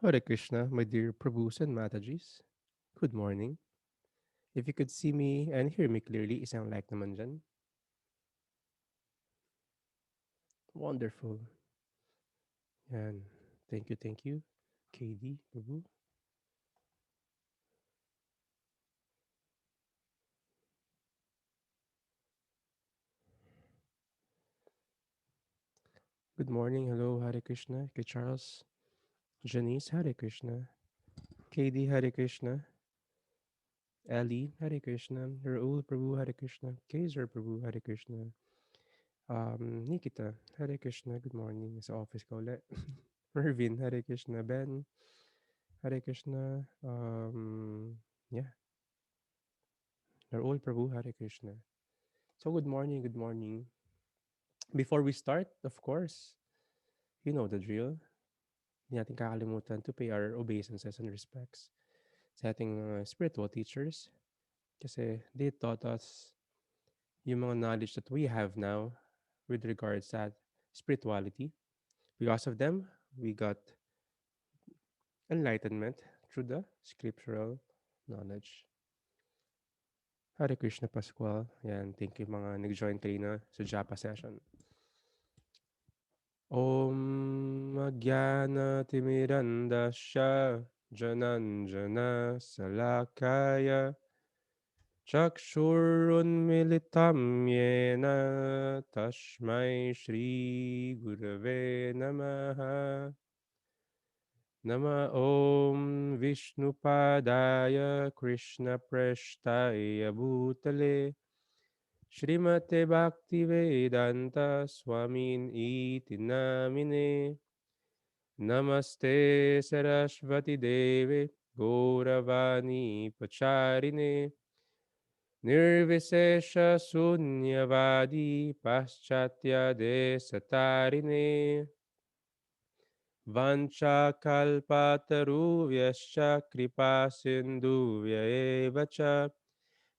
Hare Krishna, my dear Prabhus and Matajis. Good morning. If you could see me and hear me clearly, isang like naman dyan. Wonderful. Yan. Thank you, thank you. KD, Prabhu. Good morning. Hello, Hare Krishna. Kay Charles. Janice, Hare Krishna. KD, Hare Krishna. Ali, Hare Krishna. Raul, Prabhu, Hare Krishna. Kaiser, Prabhu, Hare Krishna. Nikita, Hare Krishna. Good morning. Sa office ko ulit. Mervin, Hare Krishna. Ben, Hare Krishna. Yeah, Raul, Prabhu, Hare Krishna. So good morning, good morning. Before we start, of course, you know the drill. Hindi natin kakalimutan to pay our obeisances and respects sa ating mga spiritual teachers kasi they taught us yung mga knowledge that we have now with regards to spirituality. Because of them, we got enlightenment through the scriptural knowledge. Hare Krishna Pascual. Yan, thank you mga nag-join kanina sa Japa session. Om Timirandasya Jananjana Salakaya Chakshurunmilitam Yena Tashmai Shri Gurave Namaha Nama Om Vishnupadaya Krishna Preshtaya Bhutale Srimate Bhaktivedanta Swamin Iti Namine Namaste Sarasvati Deve Gauravani Pacharine Nirvisesha Sunyavadi Paschatya Desatarine Vancha Kalpataruvyaschа Kripa Sindhuvya Evacha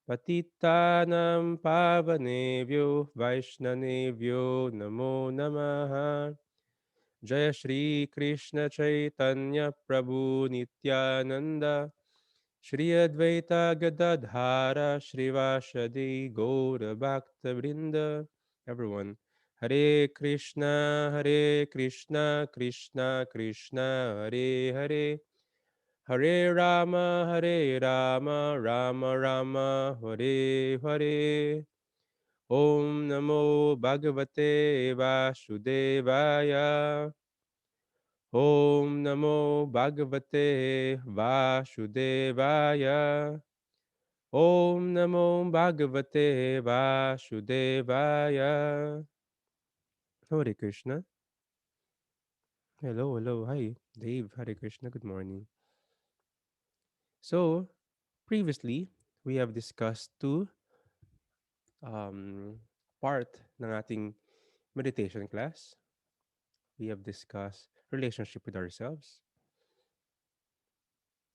Patitanam Pavanevyo Vaishnavevyo Namo Namaha Jaya Shri Krishna Chaitanya Prabhu Nityananda Shri Advaita Gadadhara Shrivashadi Gaura Bhakta Vrinda. Everyone. Hare Krishna, Hare Krishna, Krishna Krishna, Hare Hare. Hare Rama, Hare Rama, Rama Rama, Hare Hare. Om Namo Bhagavate Vasudevaya. Om Namo Bhagavate Vasudevaya. Om Namo Bhagavate Vasudevaya. Hare Krishna. Hello, hello. Hi, Dave. Hare Krishna. Good morning. So, previously, we have discussed two um, part ng ating meditation class. We have discussed relationship with ourselves.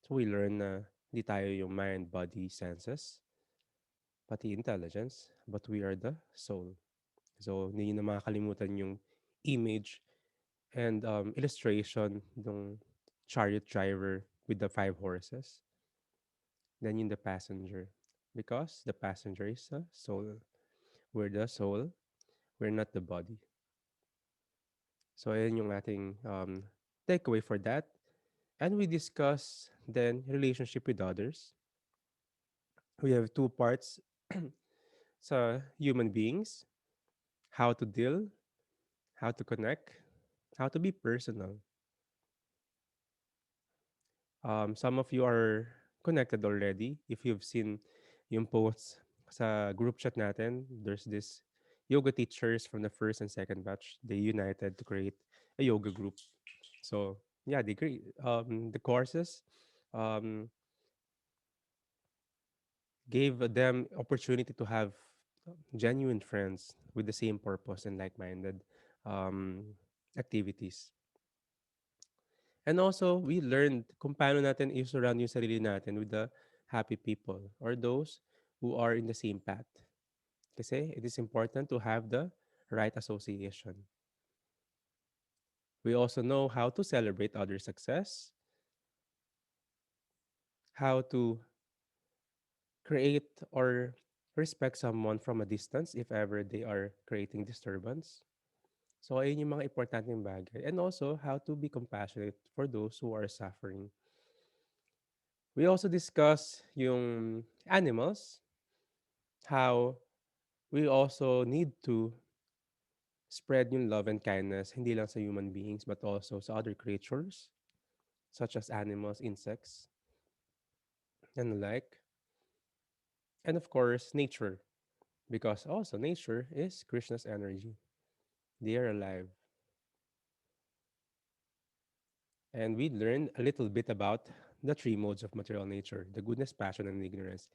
So, we learn na hindi tayo yung mind, body, senses, pati intelligence, but we are the soul. So, hindi nyo na makakalimutan yung image and illustration ng chariot driver with the five horses. Then yung the passenger. Because the passenger is a soul. We're the soul. We're not the body. So, ayan yung ating takeaway for that. And we discuss then relationship with others. We have two parts sa human beings, how to deal, how to connect, how to be personal. Some of you are connected already. If you've seen yung posts sa group chat natin, there's this yoga teachers from the first and second batch. They united to create a yoga group. So yeah, they create the courses um, gave them opportunity to have genuine friends with the same purpose and like-minded um, activities. And also, we learned kung paano natin i-surround yung sarili natin with the happy people or those who are in the same path. Kasi it is important to have the right association. We also know how to celebrate other success how to create or respect someone from a distance if ever they are creating disturbance. So, ayun yung mga importanteng bagay. And also, how to be compassionate for those who are suffering. We also discuss yung animals, how we also need to spread yung love and kindness, hindi lang sa human beings, but also sa other creatures, such as animals, insects, and the like. And of course, nature, because also nature is Krishna's energy. They are alive. And we learned a little bit about the three modes of material nature, the goodness, passion, and ignorance.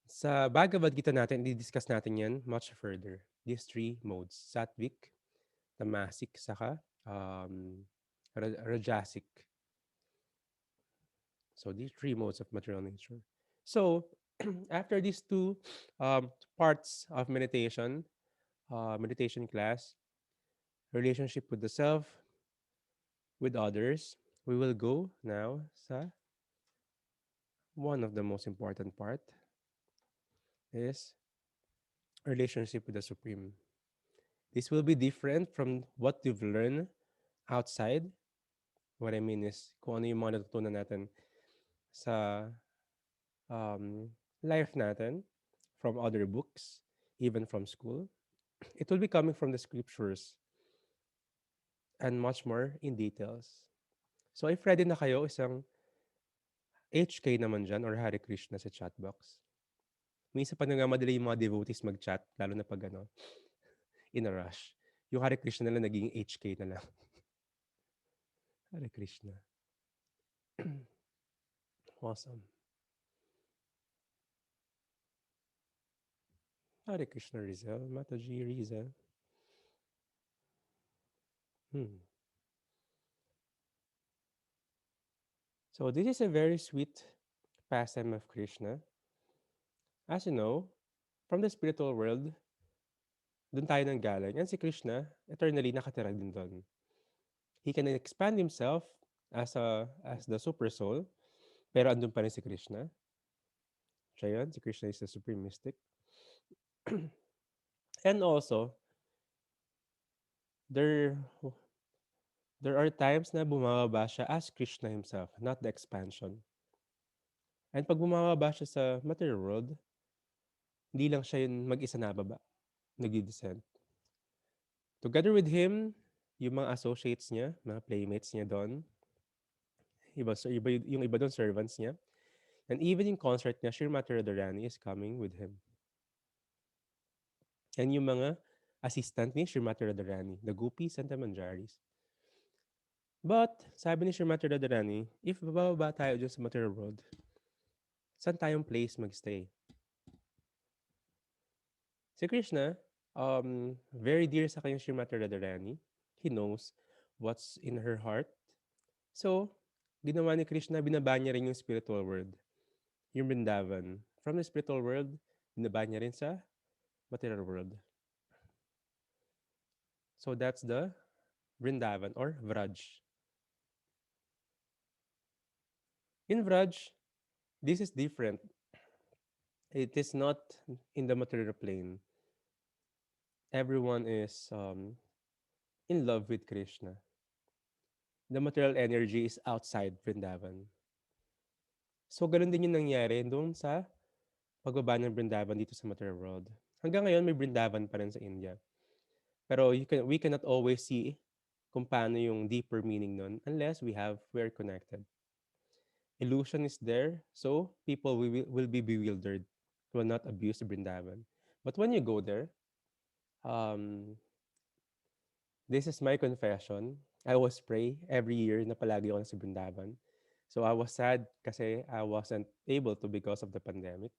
Sa Bhagavad Gita natin, i-discuss natin yan much further. These three modes, sattvic, tamasic, saka rajasic. So these three modes of material nature. So after these two parts of meditation class, relationship with the self, with others, we will go now sa one of the most important part is relationship with the Supreme. This will be different from what you've learned outside. What I mean is kung ano yung mga natutunan natin sa um, life natin from other books, even from school. It will be coming from the scriptures and much more in details. So if ready na kayo, isang HK naman dyan or Hare Krishna sa chat box. Minsan pa nagmamadali yung mga devotees mag-chat, lalo na pag ano, in a rush. Yung Hare Krishna na lang naging HK na lang. Hare Krishna. Awesome. Hare Krishna Rizal, Mataji Rizal. Hmm. So this is a very sweet pastime of Krishna. As you know, from the spiritual world, dun tayo nang galing. And si Krishna, eternally nakatira din doon. He can expand himself as the super soul, pero andun pa rin si Krishna. Siya yun, si Krishna is the supreme mystic. And also, there there are times na bumababa siya as Krishna himself, not the expansion. And pag bumababa siya sa material world, hindi lang siya yung mag-isa na baba, nagdi-descend. Together with him, yung mga associates niya, mga playmates niya doon, yung iba doon servants niya, and even yung concert niya, Srimati Radharani is coming with him. And yung mga assistant ni Srimati Radharani, the gopis and the manjaris. But, sabi ni Srimati Radharani, if bababa tayo dyan sa material world, saan tayong place magstay? Si Krishna, very dear sa kanyang Srimati Radharani. He knows what's in her heart. So, ginawa ni Krishna, binaba niya rin yung spiritual world, yung Vrindavan. From the spiritual world, binaba niya rin sa material world. So, that's the Vrindavan or Vraj. In Vraj, this is different. It is not in the material plane. Everyone is in love with Krishna. The material energy is outside Vrindavan. So, ganun din yung nangyari doon sa pagbaba ng Vrindavan dito sa material world. Hanggang ngayon, may Vrindavan pa rin sa India. Pero we cannot always see kung paano yung deeper meaning nun unless we're connected. Illusion is there, so people will be bewildered, will not abuse the Vrindavan. But when you go there, um, this is my confession. I was pray every year na palagi ako sa Brindavan. So I was sad kasi I wasn't able to because of the pandemic.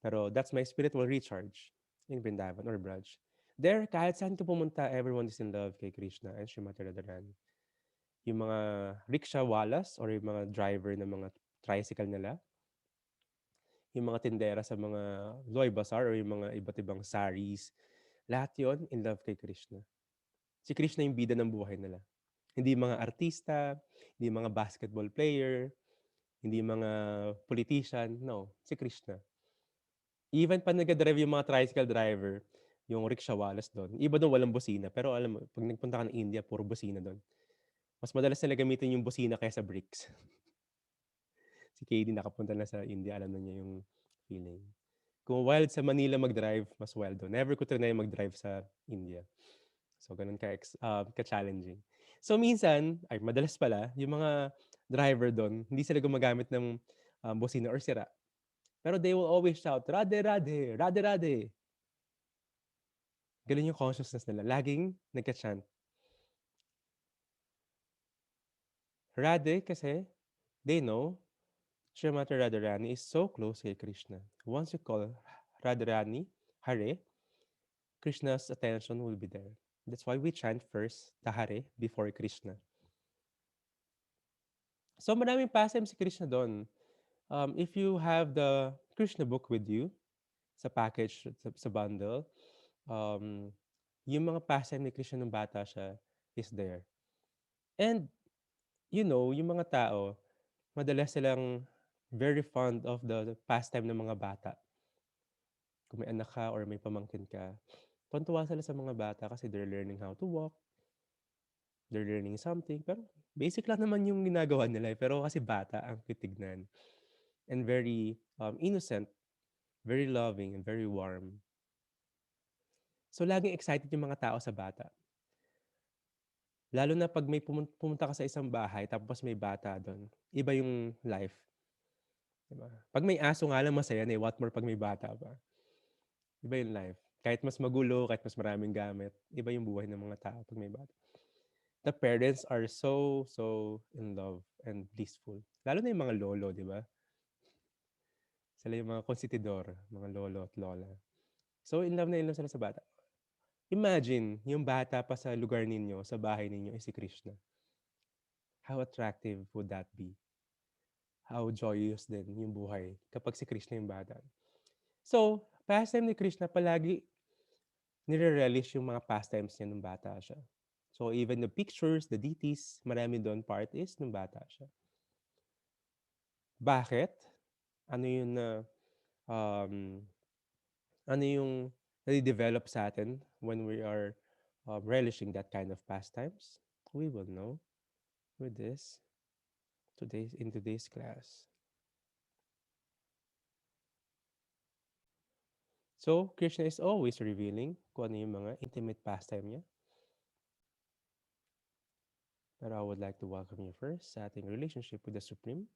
Pero that's my spiritual recharge in Brindavan or Braj. There, kahit saan ko pumunta, everyone is in love kay Krishna and Srimati Radharani. Yung mga rickshaw walas or yung mga driver ng mga tricycle nila, yung mga tindera sa mga Loy Bazaar or yung mga iba't ibang saris, lahat yon in love kay Krishna. Si Krishna yung bida ng buhay nila. Hindi mga artista, hindi mga basketball player, hindi mga politician, no, si Krishna. Even pa nagda-drive yung mga tricycle driver, yung rickshawalas dun, iba dun walang bosina, pero alam mo 'pag nagpunta ka ng India puro bosina dun. Mas madalas nila gamitin yung bosina kaysa brakes. Si KD nakapunta na sa India, alam na niya yung feeling. Kung wild sa Manila mag-drive, mas wild dun. Never ko triny mag-drive sa India. So gano'n ka-challenging. So minsan, ay madalas pala, yung mga driver dun, hindi sila gumagamit ng, bosina or sira. Pero they will always shout, "Radhe, Radhe, Radhe, Radhe." Gano'n yung consciousness nila. Laging nagcha-chant. Radhe kasi they know Srimati Radharani is so close kay Krishna. Once you call Radharani Hare, Krishna's attention will be there. That's why we chant first the Hare before Krishna. So maraming pastime si Krishna do'n. If you have the Krishna book with you sa package, sa bundle, um, yung mga pastime ni Krishna nung bata siya is there. And you know, yung mga tao, madalas silang very fond of the pastime ng mga bata. Kung may anak ka or may pamangkin ka, tuwang-tuwa sila sa mga bata kasi they're learning how to walk, they're learning something, pero basic lang naman yung ginagawa nila, eh, pero kasi bata ang titignan and very, innocent, very loving, and very warm. So, laging excited yung mga tao sa bata. Lalo na 'pag may pumunta ka sa isang bahay tapos may bata dun, iba yung life, 'di ba? 'Pag may aso nga lang masaya na, eh, what more 'pag may bata pa. Iba yung life. Kahit mas magulo, kahit mas maraming gamit, iba yung buhay ng mga tao 'pag may bata. The parents are so, so in love and blissful. Lalo na yung mga lolo, 'di ba? Sila yung mga konsentidor, mga lolo at lola. So, in love sila sa bata. Imagine, yung bata pa sa lugar ninyo, sa bahay ninyo is si Krishna. How attractive would that be? How joyous din yung buhay kapag si Krishna yung bata. So, pastime ni Krishna palagi nire-relish yung mga pastimes niya nung bata siya. So, even the pictures, the deities, marami doon part is nung bata siya. Bakit? Ano yun na, um, ano yung nade-develop sa atin when we are, relishing that kind of pastimes? We will know with this in today's class. So, Krishna is always revealing kung ano yung mga intimate pastime niya. But I would like to welcome you first sa ating relationship with the Supreme,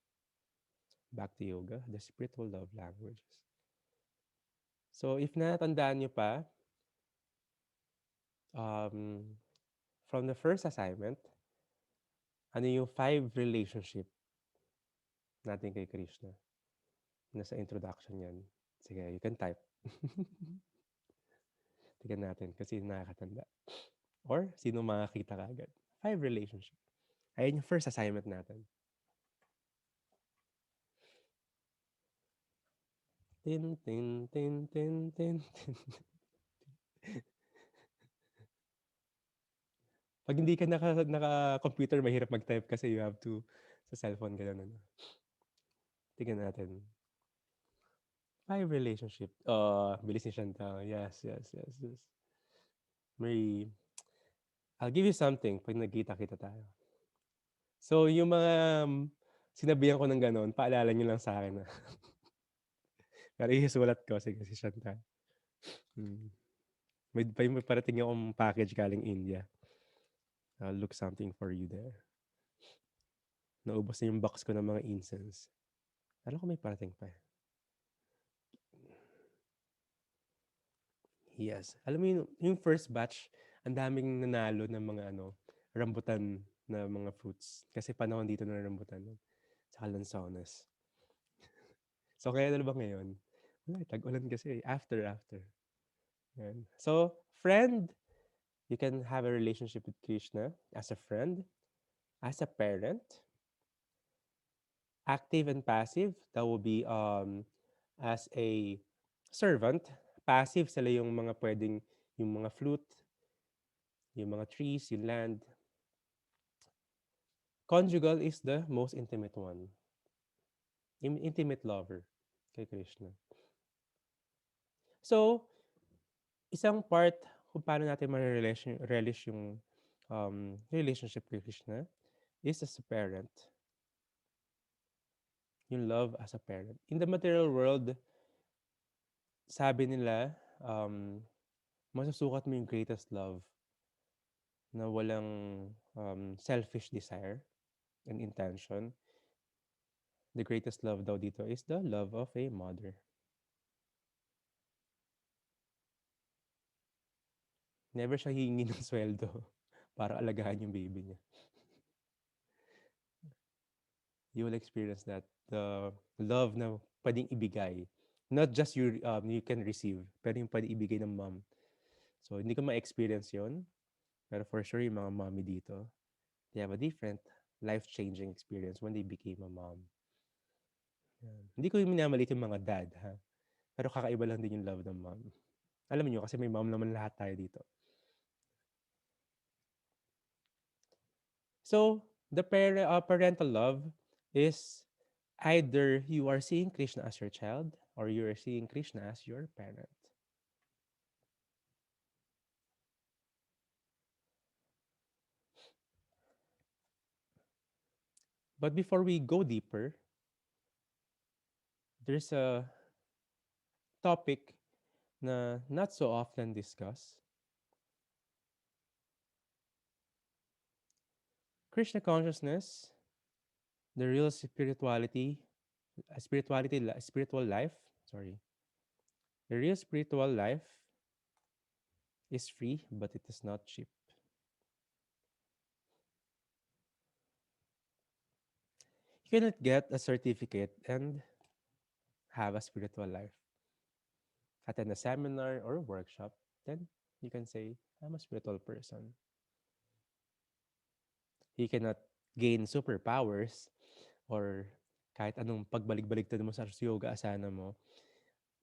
Bhakti Yoga, the spiritual love languages. So, if natandaan niyo pa, um, from the first assignment, ano yung 5 relationship natin kay Krishna? Nasa introduction yan. Sige, you can type. Tignan natin kung sino nakakatanda. Or sino makakita kaagad. 5 relationship. Ayan yung first assignment natin. Tin, tin, tin, tin, tin, tin. Pag hindi ka naka-computer, mahirap mag-type kasi you have to sa cellphone gano'n ano. Tignan natin. 5 relationship. Bilis ni Chantal. Yes, yes, yes, yes. May I'll give you something 'pag nagkita-kita tayo. So, yung mga sinabihan ko ng gano'n, paalala niyo lang sa'kin, ah. Pero isusulat ko, sige si Chantal. Mm. May parating akong package galing India. I'll look something for you there. Naubos na yung box ko ng mga incense. Akala ko may parating pa, eh. Yes. Alam mo yung first batch, ang daming nanalo ng mga ano, rambutan na mga fruits. Kasi panahon dito ng rambutan nun, tsaka lansones. So, kaya na ba ngayon? Wala, tag-ulan kasi, eh. After. Yan. So, friend, you can have a relationship with Krishna as a friend, as a parent, active and passive. That will be as a servant. Passive sila yung mga pwedeng, yung mga flute, yung mga trees, yung land. Conjugal is the most intimate one. Intimate lover kay Krishna. So, isang part kung paano natin relish yung relationship kay Krishna is as a parent, yung love as a parent. In the material world, sabi nila, masusukat mo yung greatest love na walang selfish desire and intention. The greatest love daw dito is the love of a mother. Never siya hihingi ng sweldo para alagahan yung baby niya. You will experience that. The love na pwedeng ibigay. Not just you can receive, pero yung pwedeng ibigay ng mom. So, hindi ko ma-experience yon. Pero for sure, yung mga mommy dito, they have a different life-changing experience when they became a mom. Yan. Hindi ko yung minamalit yung mga dad, ha? Pero kakaiba lang din yung love ng mom. Alam niyo kasi may mom naman lahat tayo dito. So, the parental love is either you are seeing Krishna as your child or you are seeing Krishna as your parent. But before we go deeper, there's a topic na not so often discussed. Krishna consciousness, the real spirituality, spiritual life, sorry. The real spiritual life is free, but it is not cheap. You cannot get a certificate and have a spiritual life. Attend a seminar or a workshop, then you can say, I'm a spiritual person. You cannot gain superpowers or kahit anong pagbalik-baliktad mo sa yoga asana mo,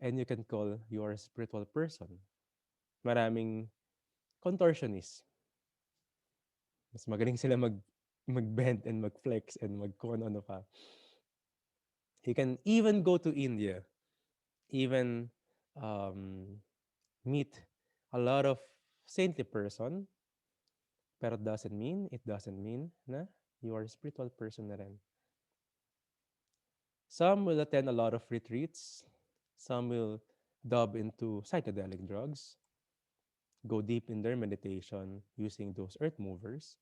and you can call you are a spiritual person. Maraming contortionists. Mas magaling sila mag-bend and mag-flex and kung ano pa. You can even go to India, even um, meet a lot of saintly person, pero it doesn't mean na you are a spiritual person na rin. Some will attend a lot of retreats. Some will dub into psychedelic drugs, go deep in their meditation using those earth movers,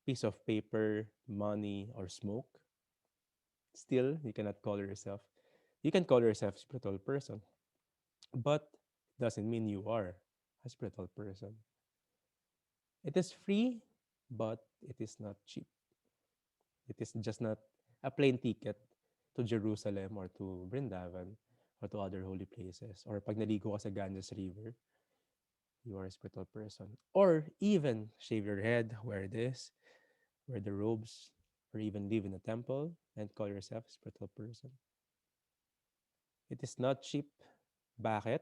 piece of paper, money, or smoke. Still, you can call yourself a spiritual person, but doesn't mean you are a spiritual person. It is free, but it is not cheap. It is just not a plane ticket to Jerusalem or to Brindavan or to other holy places. Or pag naligo ka sa Ganges River, you are a spiritual person. Or even shave your head, wear the robes, or even live in a temple and call yourself a spiritual person. It is not cheap. Bakit?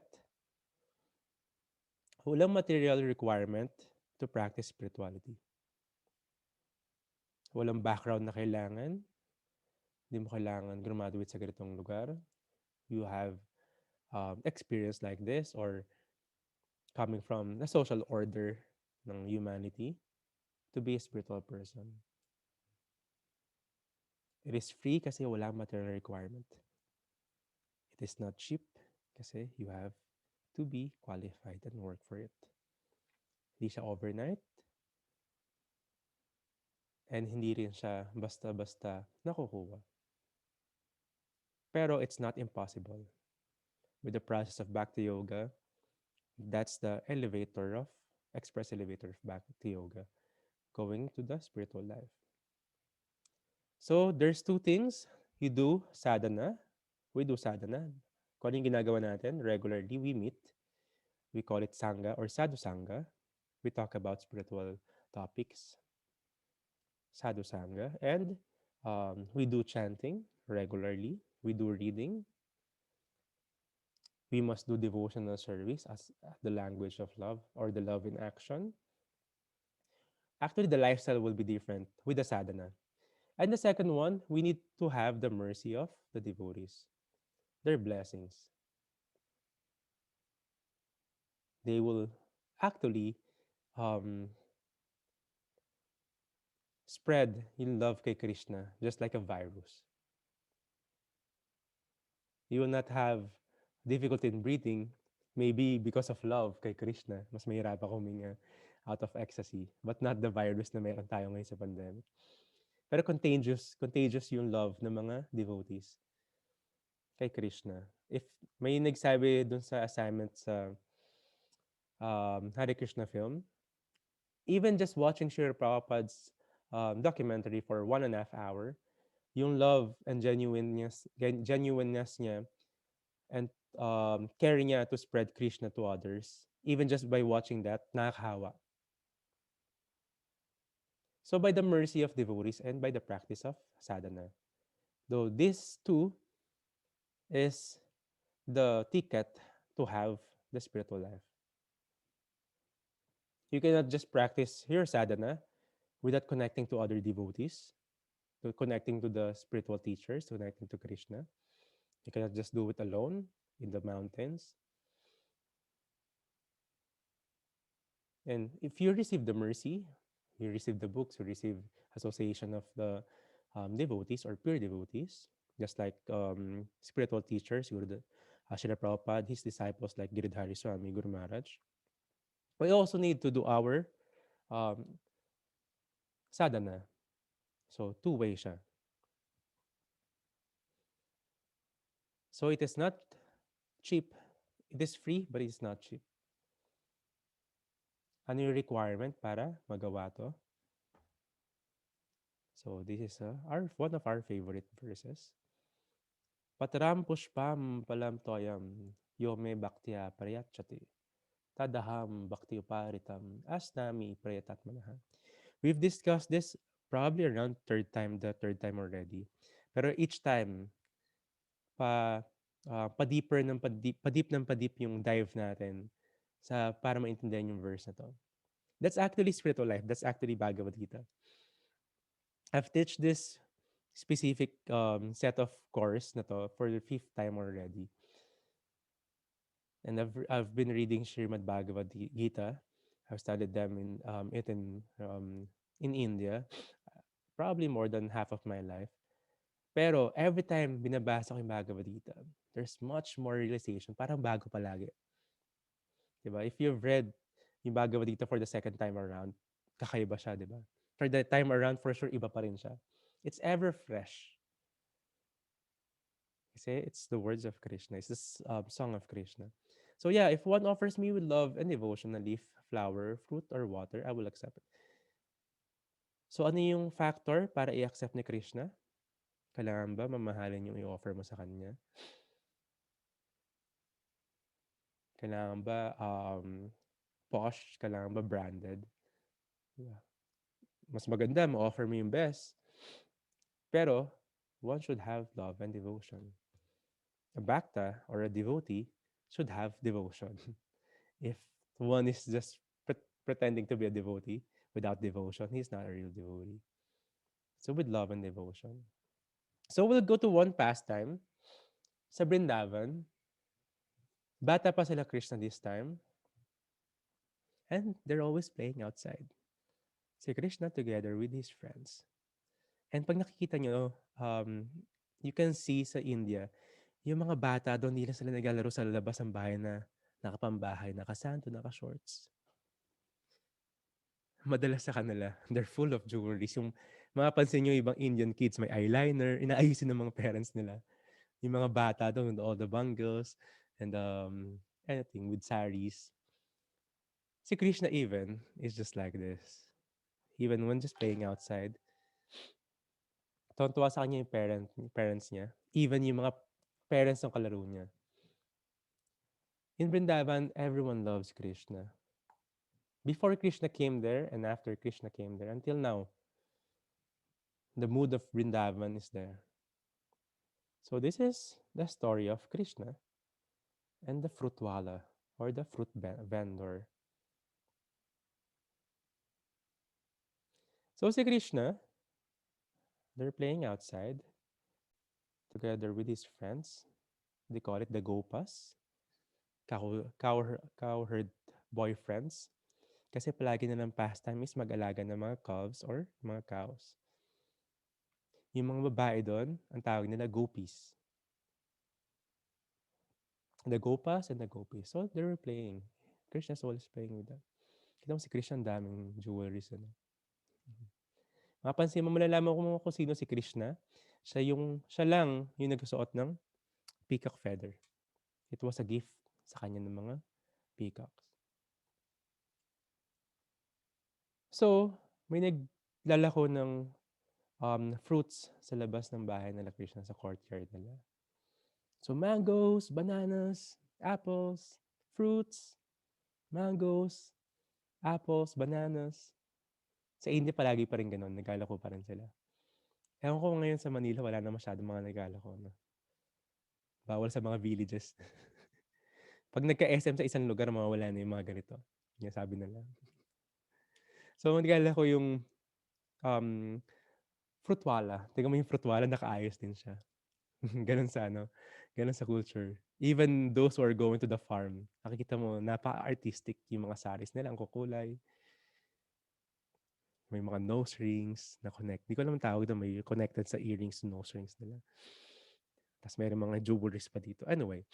Walang material requirement to practice spirituality. Walang background na kailangan. Hindi mo kailangan graduate sa ganitong lugar. You have experience like this or coming from the social order ng humanity to be a spiritual person. It is free kasi walang material requirement. It is not cheap kasi you have to be qualified and work for it. Hindi siya overnight and hindi rin siya basta-basta nakukuha. Pero it's not impossible. With the process of Bhakti Yoga, that's the express elevator of Bhakti Yoga, going to the spiritual life. So, there's two things. You do sadhana. We do sadhana. Kung ano yung ginagawa natin, regularly we meet. We call it Sangha or Sadhu Sangha. We talk about spiritual topics, Sadhu Sangha. And we do chanting regularly. We do reading. We must do devotional service as the language of love or the love in action. Actually, the lifestyle will be different with the sadhana. And the second one, we need to have the mercy of the devotees, their blessings. They will actually um, spread yung love kay Krishna just like a virus. You will not have difficulty in breathing, maybe because of love kay Krishna. Mas mahirap ako huminga out of ecstasy, but not the virus na meron tayo ngayon sa pandemic. Pero contagious yung love ng mga devotees kay Krishna. If may nagsabi dun sa assignment sa Hare Krishna film, even just watching Srila Prabhupada's documentary for 1.5 hour, yung love and genuineness niya and care niya to spread Krishna to others, even just by watching that, nakakahawa. So by the mercy of devotees and by the practice of sadhana. Though this too is the ticket to have the spiritual life. You cannot just practice your sadhana without connecting to other devotees, to connecting to the spiritual teachers, connecting to Krishna. You cannot just do it alone in the mountains. And if you receive the mercy, you receive the books, you receive association of the devotees or pure devotees, just like spiritual teachers, Guru Srila Prabhupada, his disciples like Giridhari Swami, Guru Maharaj. We also need to do our um, sadhana. So, two-way siya. So, it is not cheap. It is free, but it's not cheap. Ano yung requirement para magawa to? So, this is one of our favorite verses. Patram pushpam palam toyam yome bhaktya prayachati. Tadaham bhakti uparitam asnami prayatatmanaha. We've discussed this probably around the third time already. Pero each time, pa pa-deeper ng pa-deep yung dive natin sa para maintindihan yung verse na 'to. That's actually spiritual life. That's actually Bhagavad Gita. I've teach this specific set of course na 'to for the fifth time already. And I've been reading Srimad Bhagavad Gita. I've studied them in India, probably more than half of my life. Pero every time binabasa ko yung Bhagavad Gita, there's much more realization. Parang bago palagi. Diba? If you've read yung Bhagavad Gita for the second time around, kakaiba siya, diba? For the time around, for sure, iba pa rin siya. It's ever fresh. Kasi it's the words of Krishna. It's the song of Krishna. So yeah, if one offers me with love and devotion a leaf, flower, fruit, or water, I will accept it. So ano yung factor para i-accept ni Krishna? Kailangan ba mamahalin yung i-offer mo sa kanya? Kailangan ba posh? Kailangan ba branded? Yeah. Mas maganda, ma-offer mo yung best. Pero, one should have love and devotion. A bhakta or a devotee should have devotion. If one is just pretending to be a devotee without devotion, he's not a real devotee. So with love and devotion. So we'll go to one pastime. Sa Brindavan, bata pa sila Krishna this time, and they're always playing outside. Si Krishna together with his friends. And pag nakikita nyo, you can see sa India, yung mga bata doon, hindi na sila naglalaro sa labas ng bahay na nakapambahay, nakasanto, naka-shorts. Madalas sa kanila, they're full of jewelries. Yung mapapansin nyo, ibang Indian kids, may eyeliner, inaayusin ng mga parents nila. Yung mga bata doon, with all the bangles, and anything with saris. Si Krishna even is just like this. Even when just playing outside, tuwan sa kanya yung parents niya. Even yung mga parents ng kalaro niya. In Vrindavan, everyone loves Krishna. Before Krishna came there and after Krishna came there, until now, the mood of Vrindavan is there. So this is the story of Krishna and the fruitwala or the fruit vendor. So si Krishna, They're playing outside together with his friends. They call it the Gopas, cowherd boyfriends. Kasi palagi nilang pastime is mag-alaga ng mga calves or mga cows. Yung mga babae doon, ang tawag nila gopis. The Gopas and the Gopis. So they were playing. Krishna's always playing with them. Kita mo si Krishna, ang daming jewelries. Ano. Mapansin mo, malalaman mo kung sino si Krishna. Siya lang yung nagsusuot ng peacock feather. It was a gift sa kanya ng mga peacocks. So, may naglalako ng fruits sa labas ng bahay nila Krishna sa courtyard nila. So, mangoes, bananas, apples, fruits, mangoes, apples, bananas. Sa India palagi pa rin gano'n, naglalako pa rin sila. Ewan ko ngayon sa Manila, wala na masyadong mga naglalako. No? Bawal sa mga villages. Pag nagka-SM sa isang lugar, mawawala na yung mga ganito. Yung sabi nila. So, naglalako yung um, fruitwala. Tingnan mo yung fruitwala, nakaayos din siya. Ganun sa ano, ganun sa culture. Even those who are going to the farm, nakikita mo, napaka-artistic yung mga saris nila, ang kukulay. May mga nose rings na connect. Hindi ko alam ang tawag doon, may connected sa earrings to nose rings nila. Tapos mayroong mga jewelries pa dito. Anyway,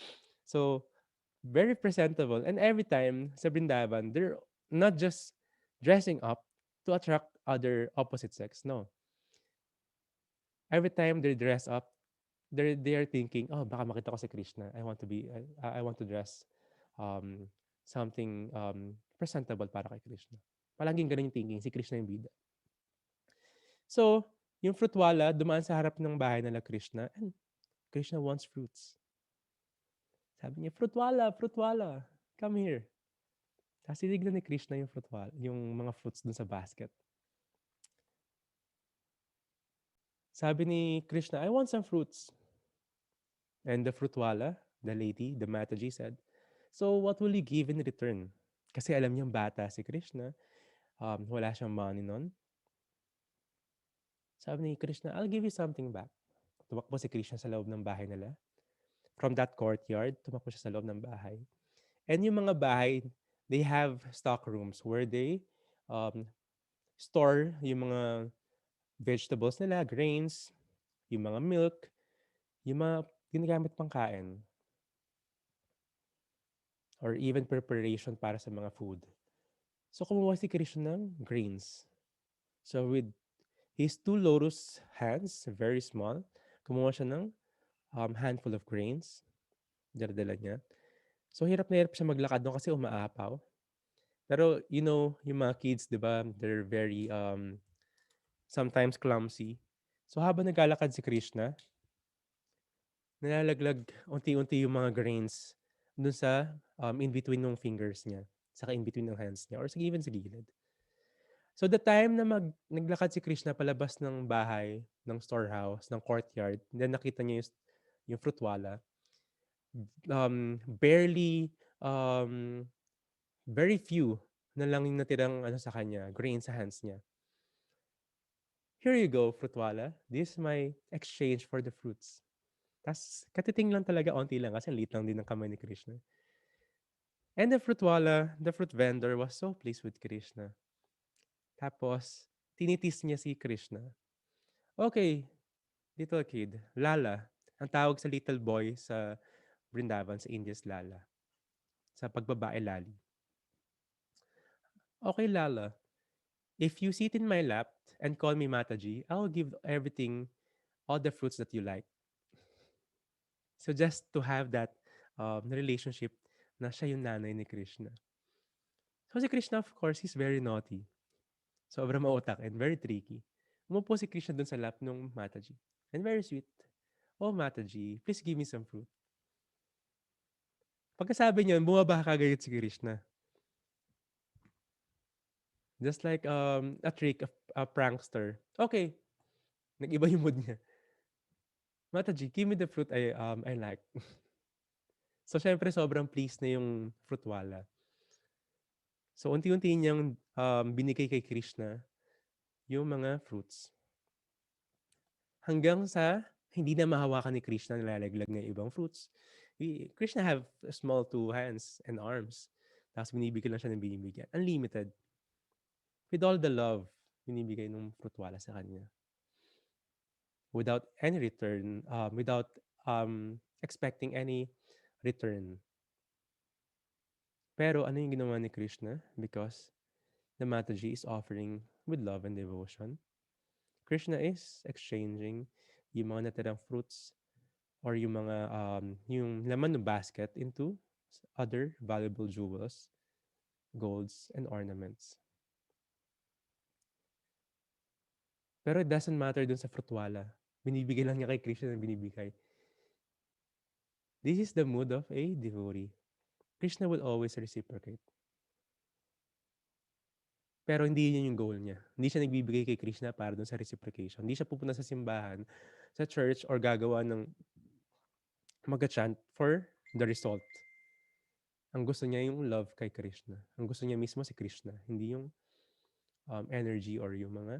so, very presentable. And every time sa Brindaban, they're not just dressing up to attract other opposite sex. No. Every time they dress up, they are thinking, oh, baka makita ko si Krishna. I want to dress um, something presentable para kay Krishna. Palaging ganun yung thinking, si Krishna yung bida. So, yung fruitwala, dumaan sa harap ng bahay nila Krishna, and Krishna wants fruits. Sabi niya, fruitwala, fruitwala, come here. Tapos tinignan ni Krishna yung fruitwala, yung mga fruits dun sa basket. Sabi ni Krishna, I want some fruits. And the fruitwala, the lady, the Mataji said, so what will you give in return? Kasi alam niyang bata si Krishna, wala siyang money nun. Sabi ni Krishna, I'll give you something back. Tumakbo si Krishna sa loob ng bahay nila. From that courtyard, tumakbo siya sa loob ng bahay. And yung mga bahay, they have stock rooms where they store yung mga vegetables nila, grains, yung mga milk, yung mga ginagamit pang kain. Or even preparation para sa mga food. So kumuha si Krishna ng grains. So with his two lotus hands, very small, kumuha siya ng handful of grains. Dala-dala niya. So hirap na hirap siya maglakad doon kasi umaapaw. Pero you know, yung mga kids, di ba, they're very sometimes clumsy. So habang naglalakad si Krishna, nalalaglag unti-unti yung mga grains dun sa in between ng fingers niya, saka in between ng hands niya, or even sa gilid. So the time na naglakad si Krishna palabas ng bahay, ng storehouse, ng courtyard, then nakita niya yung fruitwala, barely, very few na lang yung natirang ano sa kanya, grain sa hands niya. Here you go, fruitwala. This is my exchange for the fruits. Tapos, katiting lang talaga, onti lang, kasi liit lang din ng kamay ni Krishna. And the fruitwala, the fruit vendor was so pleased with Krishna. Tapos, tinitis niya si Krishna. Okay, little kid, Lala. Ang tawag sa little boy sa Brindavan, sa India's Lala. Sa pagbabae, Lali. Okay, Lala. If you sit in my lap and call me Mataji, I'll give everything, all the fruits that you like. So just to have that relationship na siya yung nanay ni Krishna. So si Krishna, of course, he's very naughty. Sobrang mautak and very tricky. Umupo si Krishna dun sa lap ng Mataji. And very sweet. Oh, Mataji, please give me some fruit. Pagkasabi niya, bumaba kagad si Krishna. Just like a trick of a prankster. Okay. Nag-iba yung mood niya. Mataji, give me the fruit I like. So, syempre, sobrang pleased na yung fruitwala. So, unti-unti niyang binigay kay Krishna yung mga fruits. hanggang sa hindi na mahawakan ni Krishna, nalalaglag na yung ibang fruits. Krishna have small two hands and arms. Tapos binibigyan lang siya ng binibigyan. Unlimited. With all the love, binibigay ng frutwala sa kanya. Without any return, without expecting any return. Pero ano yung ginawa ni Krishna? Because the Mataji is offering with love and devotion. Krishna is exchanging yung mga natirang fruits or yung mga yung laman ng basket into other valuable jewels, golds, and ornaments. Pero it doesn't matter dun sa frutwala. Binibigay lang niya kay Krishna ng binibigay. This is the mood of a devotee. Krishna will always reciprocate. Pero hindi yun yung goal niya. Hindi siya nagbibigay kay Krishna para dun sa reciprocation. Hindi siya pupunta sa simbahan, sa church, or gagawa ng mag-chant for the result. Ang gusto niya yung love kay Krishna. Ang gusto niya mismo si Krishna, hindi yung energy or yung mga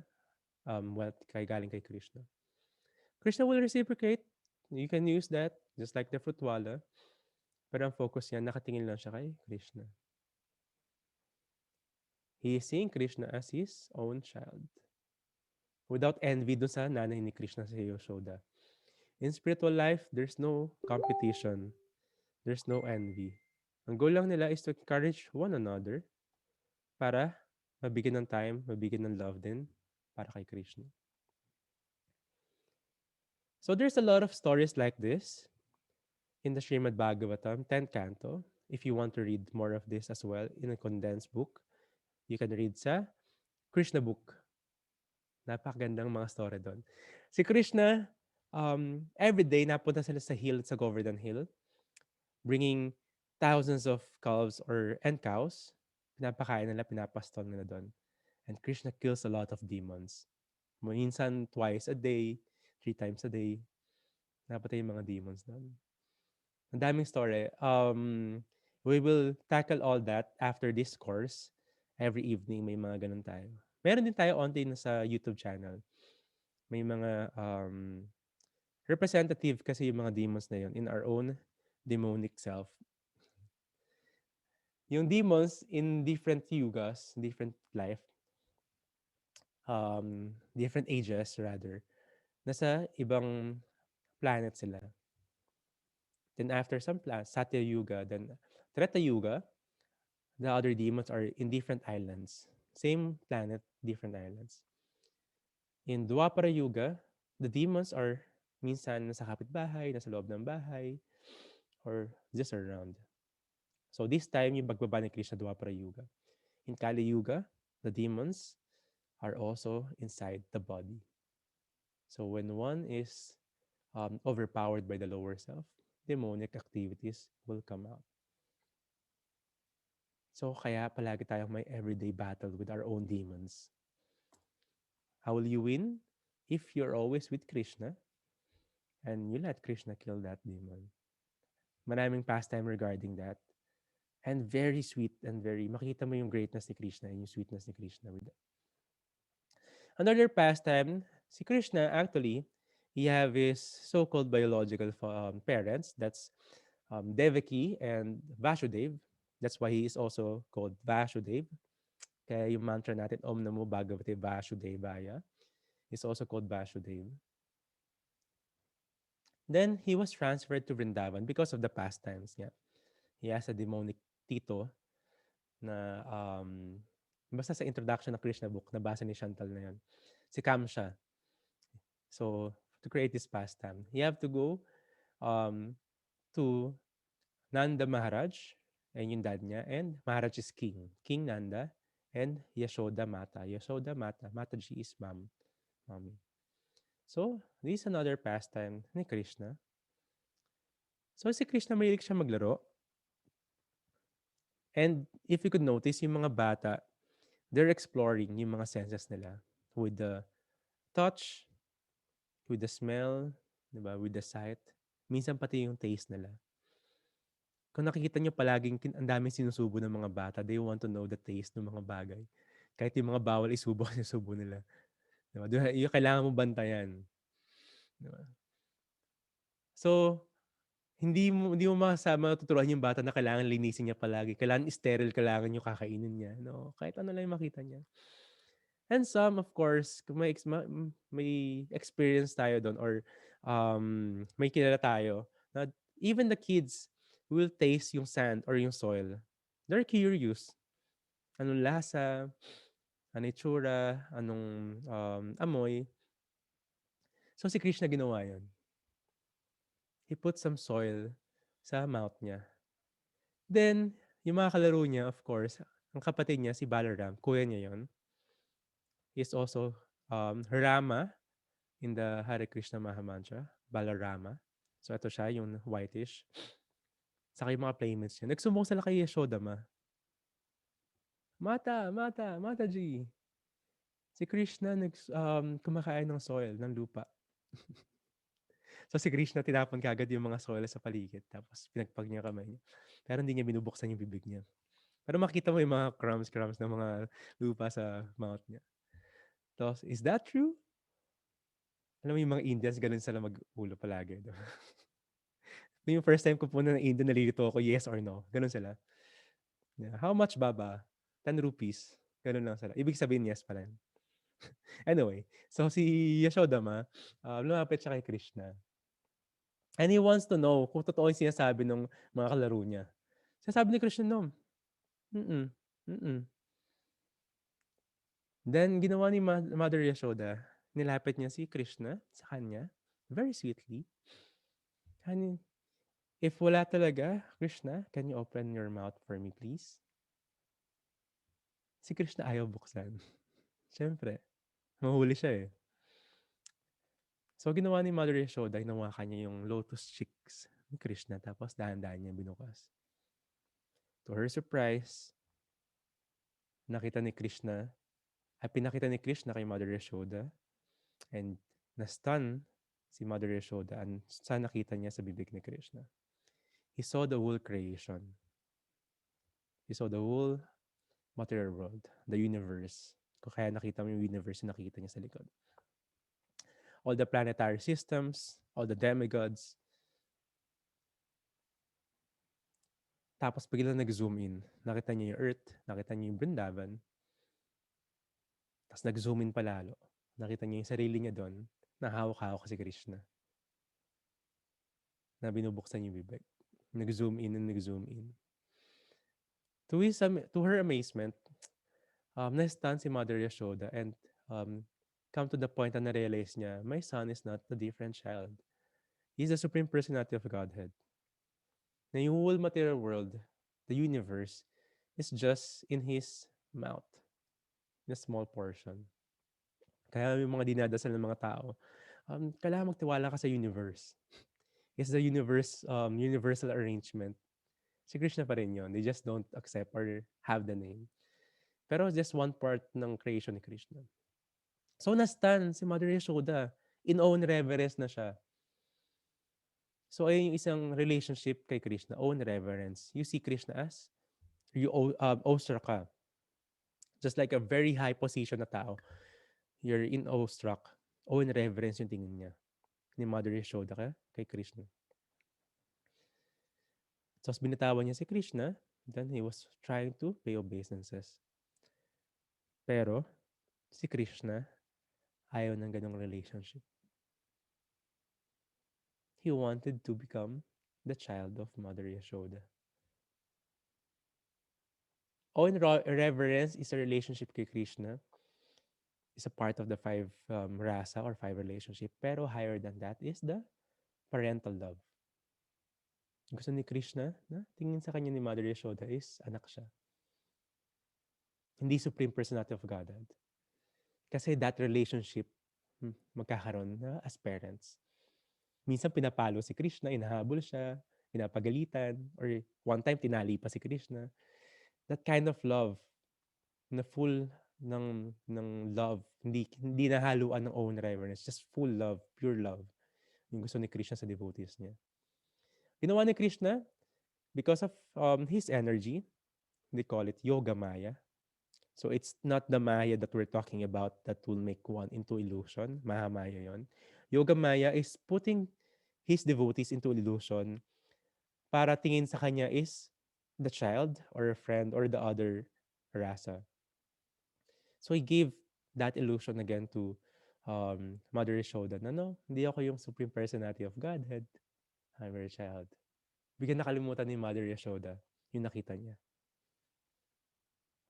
wealth kay galing kay Krishna. Krishna will reciprocate. You can use that just like the fruitwala. Pero ang focus niya, nakatingin lang siya kay Krishna. He is seeing Krishna as his own child. Without envy dun sa nanay ni Krishna sa Yashoda. In spiritual life, there's no competition. There's no envy. Ang goal lang nila is to encourage one another para mabigyan ng time, mabigyan ng love din para kay Krishna. So there's a lot of stories like this in the Srimad Bhagavatam, 10th canto. If you want to read more of this as well in a condensed book, you can read sa Krishna book. Napakagandang mga story doon. Si Krishna, every day napunta sila sa hill, sa Govardhan Hill, bringing thousands of calves and cows. Pinapakain nila, pinapastol nila doon. And Krishna kills a lot of demons. Minsan twice a day, 3 times a day, napatay yung mga demons doon. Ang daming story. We will tackle all that after this course. Every evening may mga ganun tayo. Meron din tayo onti na sa YouTube channel. May mga representative kasi yung mga demons na yun in our own demonic self. Yung demons in different yugas, different life, different ages rather, nasa ibang planet sila. Then after some Satya Yuga, then Treta Yuga, the other demons are in different islands. Same planet, different islands. In Dwapara Yuga, the demons are minsan nasa kapitbahay, nasa loob ng bahay, or just around. So this time, yung pagbaba ni Krishna Dwapara Yuga. In Kali Yuga, the demons are also inside the body. So when one is overpowered by the lower self, demonic activities will come out. So kaya palagi tayong may everyday battle with our own demons. How will you win? If you're always with Krishna and you let Krishna kill that demon. Maraming pastime regarding that. And very sweet and very, makita mo yung greatness ni Krishna and yung sweetness ni Krishna with that. Another pastime, si Krishna actually, he have his so-called biological parents. That's Devaki and Vasudev. That's why he is also called Vasudev. Kaya yung mantra natin, Om Namo Bhagavate Vasudevaya, is also called Vasudev. Then he was transferred to Vrindavan because of the pastimes niya. He has a demonic tito na basta sa introduction ng Krishna book, nabasa ni Chantal na yun. Si Kamsha. So, to create this pastime, you have to go to Nanda Maharaj, and yung dad niya, and Maharaj is king. King Nanda, and Yashoda Mata. Yashoda Mata. Mataji is mom. Mommy. So, this is another pastime ni Krishna. So, si Krishna mahilig siya maglaro. And if you could notice, yung mga bata, they're exploring yung mga senses nila with the touch, with the smell, diba? With the sight. Minsan pati yung taste nila. Kung nakikita nyo palaging ang daming sinusubo ng mga bata, they want to know the taste ng mga bagay. Kahit yung mga bawal isubo, sinusubo nila. Diba? Yung kailangan mo bantayan. 'di ba? So, hindi mo matuturuan yung bata na kailangan linisin niya palagi, kailangan sterile, kailangan yung kakainin niya, no? Kahit ano lang yung makita niya. And some, of course, kung may experience tayo dun or, may kilala tayo na even the kids will taste yung sand or yung soil. They're curious. Anong lasa, ano itsura, anong, amoy. So, si Krishna ginawa yun. He put some soil sa mouth niya. Then, yung mga kalaro niya, of course, ang kapatid niya, si Balaram, kuya niya yon, is also, Rama in the Hare Krishna Mahamantra, Balarama. So, ito siya, yung whitish. Saka yung mga playmates niya. Nagsumbong sila kay Yashodama. Mataji. Si Krishna kumakain ng soil, ng lupa. So si Krishna tinapon kaagad yung mga soil sa paligid. Tapos pinagpag niya kamay niya. Pero hindi niya binubuksan yung bibig niya. Pero makita mo yung mga crumbs ng mga lupa sa mouth niya. Tapos, is that true? Alam mo yung mga Indians, ganun sila mag-ulo palagi. Diba? Yung first time ko pumunta ng India, nalilito ako, yes or no. Ganun sila. Yeah. How much, Baba? 10 rupees. Ganun lang sila. Ibig sabihin, yes pala. Anyway, so si Yashodama, lumapit siya kay Krishna. And he wants to know kung totoo yung sinasabi ng mga kalaro niya. Sinasabi ni Krishna, no. Mm-mm. Mm-mm. Then, ginawa ni Mother Yashoda, nilapit niya si Krishna sa kanya, very sweetly. Hani, if wala talaga, Krishna, can you open your mouth for me, please? Si Krishna ayaw buksan. Siyempre, mahuli siya eh. So, ginawa ni Mother Yashoda, hinawakan niya yung lotus cheeks ni Krishna, tapos dahan-dahan niya binukas. To her surprise, nakita ni Krishna, pinakita ni Krishna kay Mother Yashoda, and na-stun si Mother Yashoda sa nakita niya sa bibig ni Krishna. He saw the whole creation. He saw the whole material world, the universe. Kung kaya nakita mo yung universe, nakita niya sa likod. All the planetary systems, all the demigods. Tapos biglang nag-zoom in. Nakita niya yung Earth, nakita niya yung Vrindavan. Tapos nag-zoom in palalo. Nakita niya yung sarili niya doon, nahawak-hawak si Krishna. Na binubuksan yung bibig. Nag-zoom in and nag-zoom in. To her amazement, na-stun si Mother Yashoda and come to the point na na-realize niya, my son is not a different child. He's the Supreme Personality of Godhead. Na yung whole material world, the universe, is just in his mouth. In a small portion. Kaya yung mga dinadasal ng mga tao, kailangan magtiwala ka sa universe. It's the universal arrangement. Si Krishna pa rin yun. They just don't accept or have the name. Pero just one part ng creation ni Krishna. So, na-stun si Mother Yashoda. In own reverence na siya. So, ayun yung isang relationship kay Krishna. Own reverence. You see Krishna as awestruck ka. Just like a very high position na tao. You're in awestruck. Own reverence yung tingin niya. Ni Mother Yashoda kay Krishna. So, binitawan niya si Krishna. Then, he was trying to pay obeisances. Pero, si Krishna, ayaw ng ganong relationship. He wanted to become the child of Mother Yashoda. Own reverence is a relationship kay Krishna. Is a part of the five rasa or five relationship. Pero higher than that is the parental love. Gusto ni Krishna na tingin sa kanya ni Mother Yashoda is anak siya. Hindi Supreme Personality of Godhead. Kasi that relationship magkakaroon na as parents. Minsan pinapalo si Krishna, inahabol siya, pinapagalitan, or one time tinali pa si Krishna. That kind of love, na full ng love, hindi nahaluan ng own reverence, just full love, pure love, yung gusto ni Krishna sa devotees niya. Ginawa ni Krishna, because of his energy, they call it Yoga Maya. So it's not the Maya that we're talking about that will make one into illusion. Mahamaya yon. Yoga Maya is putting his devotees into illusion para tingin sa kanya is the child or a friend or the other rasa. So he gave that illusion again to Mother Yashoda na no, hindi ako yung supreme personality of Godhead. I'm your child. Bigyan nakalimutan ni Mother Yashoda yung nakita niya.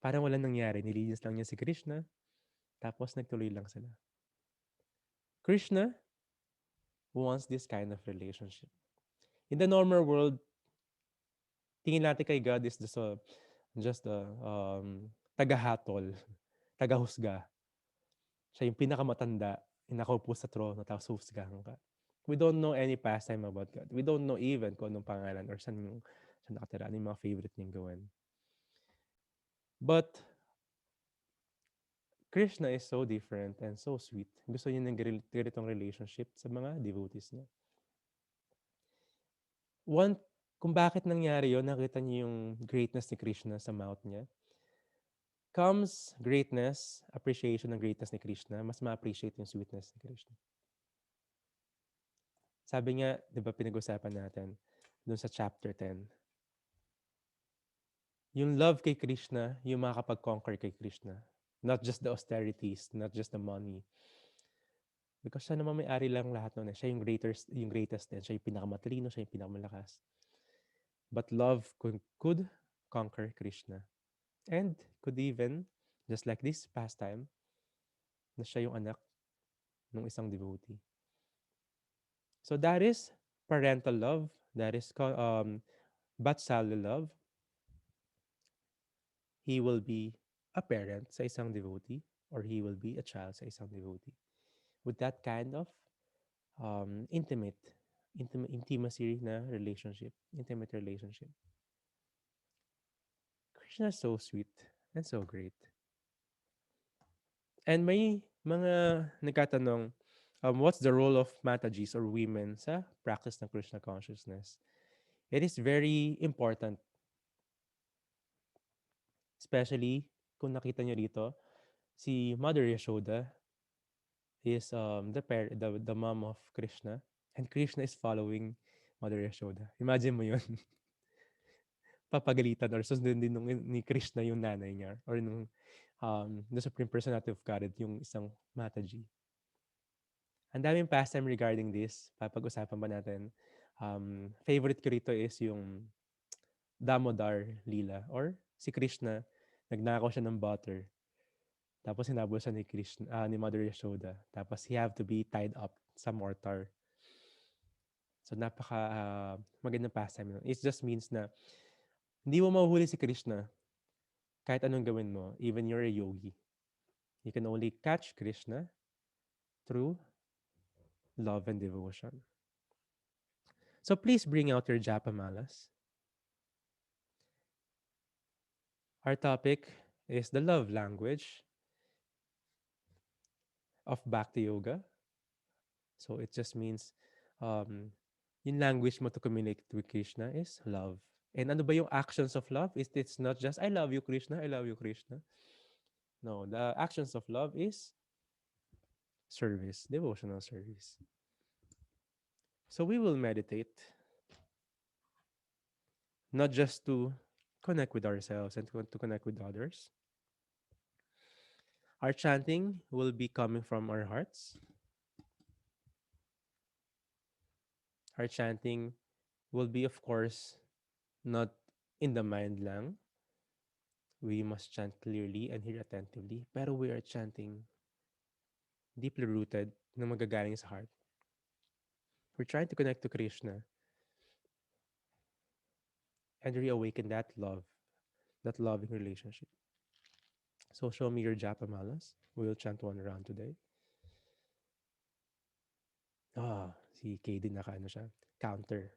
Parang walang nangyari. Nilinis lang niya si Krishna, tapos nagtuloy lang sila. Krishna wants this kind of relationship. In the normal world, tingin natin kay God is just a tagahatol, tagahusga. Siya yung pinakamatanda, yung nakaupo sa trono, tapos husgahan ka. We don't know any pastime about God. We don't know even kung anong pangalan or saan nakatira, ano yung mga favorite niyang gawin. But Krishna is so different and so sweet. Gusto niya ng ganitong relationship sa mga devotees niya. One, kung bakit nangyari yon, nakita niyo yung greatness ni Krishna sa mouth niya. Comes greatness, appreciation ng greatness ni Krishna, mas ma-appreciate yung sweetness ni Krishna. Sabi nga, di ba pinag-usapan natin dun sa chapter 10, yung love kay Krishna, yung makakapag-conquer kay Krishna. Not just the austerities, not just the money. Because siya naman may-ari lang lahat nun eh. Siya yung greatest din. Siya yung pinakamatalino, siya yung pinakamalakas. But love could conquer Krishna. And could even, just like this pastime, na siya yung anak ng isang devotee. So that is parental love. That is Vatsalya love. He will be a parent sa isang devotee or he will be a child sa isang devotee. With that kind of intimacy na relationship, intimate relationship. Krishna is so sweet and so great. And may mga nagkatanong, what's the role of Matajis or women sa practice ng Krishna consciousness? It is very important, especially kung nakita nyo dito, si Mother Yashoda is the mom of Krishna, and Krishna is following Mother Yashoda. Imagine mo yun. Papagalitan or sundin din ni Krishna yung nanay niya or nung the Supreme Personality of Godhead, yung isang Mataji. Ang daming pastime regarding this. Papag-usapan ba natin? Favorite ko rito is yung Damodar Lila or si Krishna, nagnakaw siya ng butter. Tapos hinabol siya ni Krishna, ni Mother Yashoda. Tapos he have to be tied up sa mortar. So napaka magandang pastime. It just means na hindi mo mahuhuli si Krishna kahit anong gawin mo, even you're a yogi. You can only catch Krishna through love and devotion. So please bring out your japamalas. Our topic is the love language of Bhakti Yoga. So it just means yung language mo to communicate with Krishna is love. And ano ba yung actions of love? It's not just, I love you, Krishna, I love you, Krishna. No, the actions of love is service, devotional service. So we will meditate, not just to connect with ourselves and to connect with others. Our chanting will be coming from our hearts. Our chanting will be, of course, not in the mind lang. We must chant clearly and hear attentively. Pero we are chanting deeply rooted na magagaling sa heart. We're trying to connect to Krishna and reawaken that love, that loving relationship. So show me your japamalas. We will chant one round today. Si KD naka siya. Counter.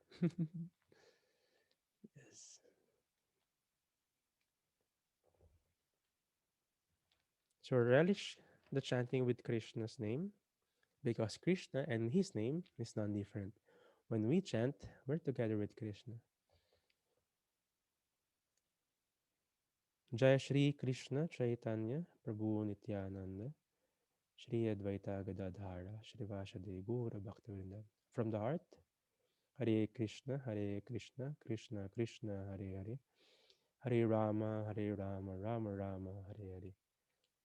Yes. So relish the chanting with Krishna's name because Krishna and his name is non-different. When we chant, we're together with Krishna. Jai Shri Krishna Chaitanya Prabhu Nityananda Shri Advaita Gadadhara Shri Vasadi Gaura Bhaktivinoda. From the heart, Hare Krishna, Hare Krishna, Krishna Krishna, Hare Hare, Hare Rama, Hare Rama, Rama Rama, Hare Hare.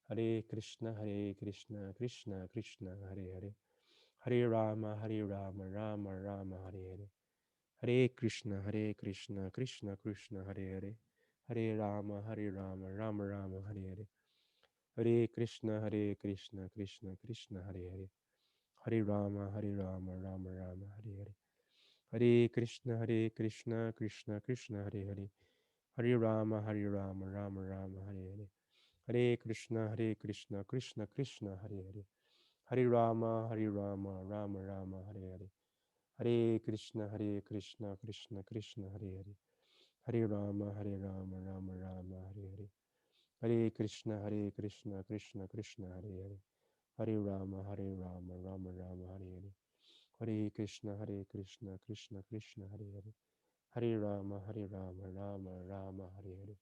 Hare Krishna, Hare Krishna, Krishna Krishna, Hare Hare. Hare Rama, Hare Rama, Rama Rama, Hare Hare. Hare Krishna, Hare Krishna, Krishna Krishna, Hare Hare. Hare Rama, Hare Rama, Rama Rama, Hare Hare. Hare Krishna, Hare Krishna, Krishna Krishna, Hare Hare. Hare Rama, Hare Rama, Rama Rama, Hare Hare. Hare Krishna, Hare Krishna, Krishna Krishna, Hare Hare. Hare Rama, Hare Rama, Rama Rama, Hare Hare. Hare Krishna, Hare Krishna, Krishna Krishna, Hare Hare. Hare Rama, Hare Rama, Rama Rama, Hare Hare. Hare Krishna, Hare Krishna, Krishna Krishna, Hare Hare. Hare Rama, Hare Rama, Rama Rama, Hare Hare. Hare Krishna, Hare Krishna, Krishna Krishna, Hare Hare. Hare Rama, Hare Rama, Rama Rama, Hare Hare. Hare Krishna, Hare Krishna, Krishna Krishna, Hare Hare. Hare Rama, Hare Rama, Rama Rama, Hare Hare.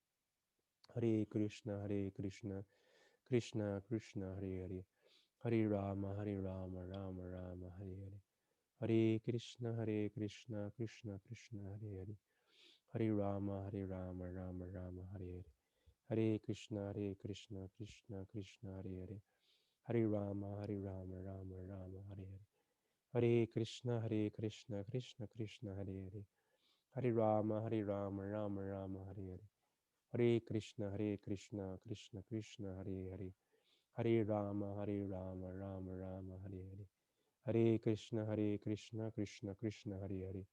Hare Krishna, Hare Krishna, Krishna Krishna, Hare Hare. Hare Rama, Hare Rama, Rama Rama, Hare Hare. Hare Krishna, Hare Krishna, Krishna Krishna, Hare Hare. Hare Rama, Hare Rama, Rama Rama, Hare Hare. Hare Krishna, Hare Krishna, Krishna Krishna, Hare Hare. Hare Rama, Hare Rama, Rama Rama, Hare Hare. Hare Krishna, Hare Krishna, Krishna Krishna, Hare Hare. Hare Rama, Hare Rama, Rama Rama, Hare Hare. Hare Krishna, Hare Krishna, Krishna Krishna, Hare Hare. Hare Rama, Hare Rama, Rama Rama, Hare Hare. Hare Krishna, Hare Krishna, Krishna Krishna, Hare Hare. Hare Rama, Hare Rama, Rama Rama, Hare Hare. Hare Krishna, Hare Krishna, Krishna Krishna, Hare Hare.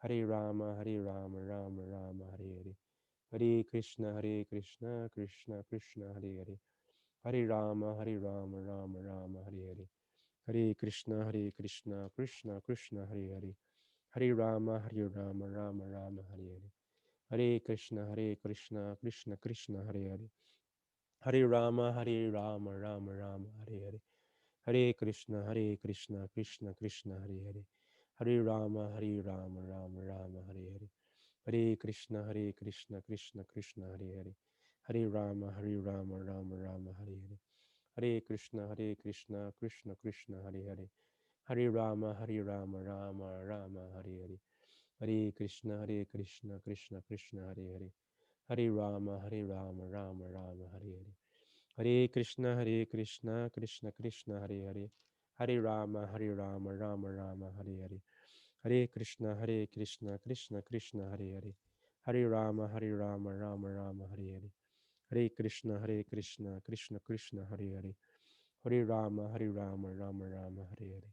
Hare Rama, Hare Rama, Rama Rama, Hare Hare. Hare Krishna, Hare Krishna, Krishna Krishna, Hare Hare. Hare Rama, Hare Rama, Rama Rama, Hare Hare. Hare Krishna, Hare Krishna, Krishna Krishna, Hare Hare. Hare Rama, Hare Rama, Rama Rama, Hare Hare. Hare Krishna, Hare Krishna, Krishna Krishna, Hare Hare. Hare Rama, Hare Rama, Rama Rama, Hare Hare. Hare Krishna, Hare Krishna, Krishna Krishna, Hare Hare. Hare Rama, Hare Rama, Rama Rama, Hare Hare. Hare Krishna, Hare Krishna, Krishna Krishna, Hare Hare. Hare Rama, Hare Rama, Rama Rama, Hare Hare. Hare Krishna, Hare Krishna, Krishna Krishna, Hare Hare. Hare Rama, Hare Rama, Rama Rama, Hare Hare. Hare Krishna, Hare Krishna, Krishna Krishna, Hare Hare. Hare Rama, Hare Rama, Rama Rama, Hare Hare. Hare Krishna, Hare Krishna, Krishna Krishna, Hare Hare. Hare Rama, Hare Rama, Rama Rama, Hare Hare. Hare Krishna, Hare Krishna, Krishna Krishna, Hare Hare. Hare Rama, Hare Rama, Rama Rama, Hare Hare. Hare Krishna, Hare Krishna, Krishna Krishna, Hare Hare. Hare Rama, Hare Rama, Rama Rama, Hare Hare.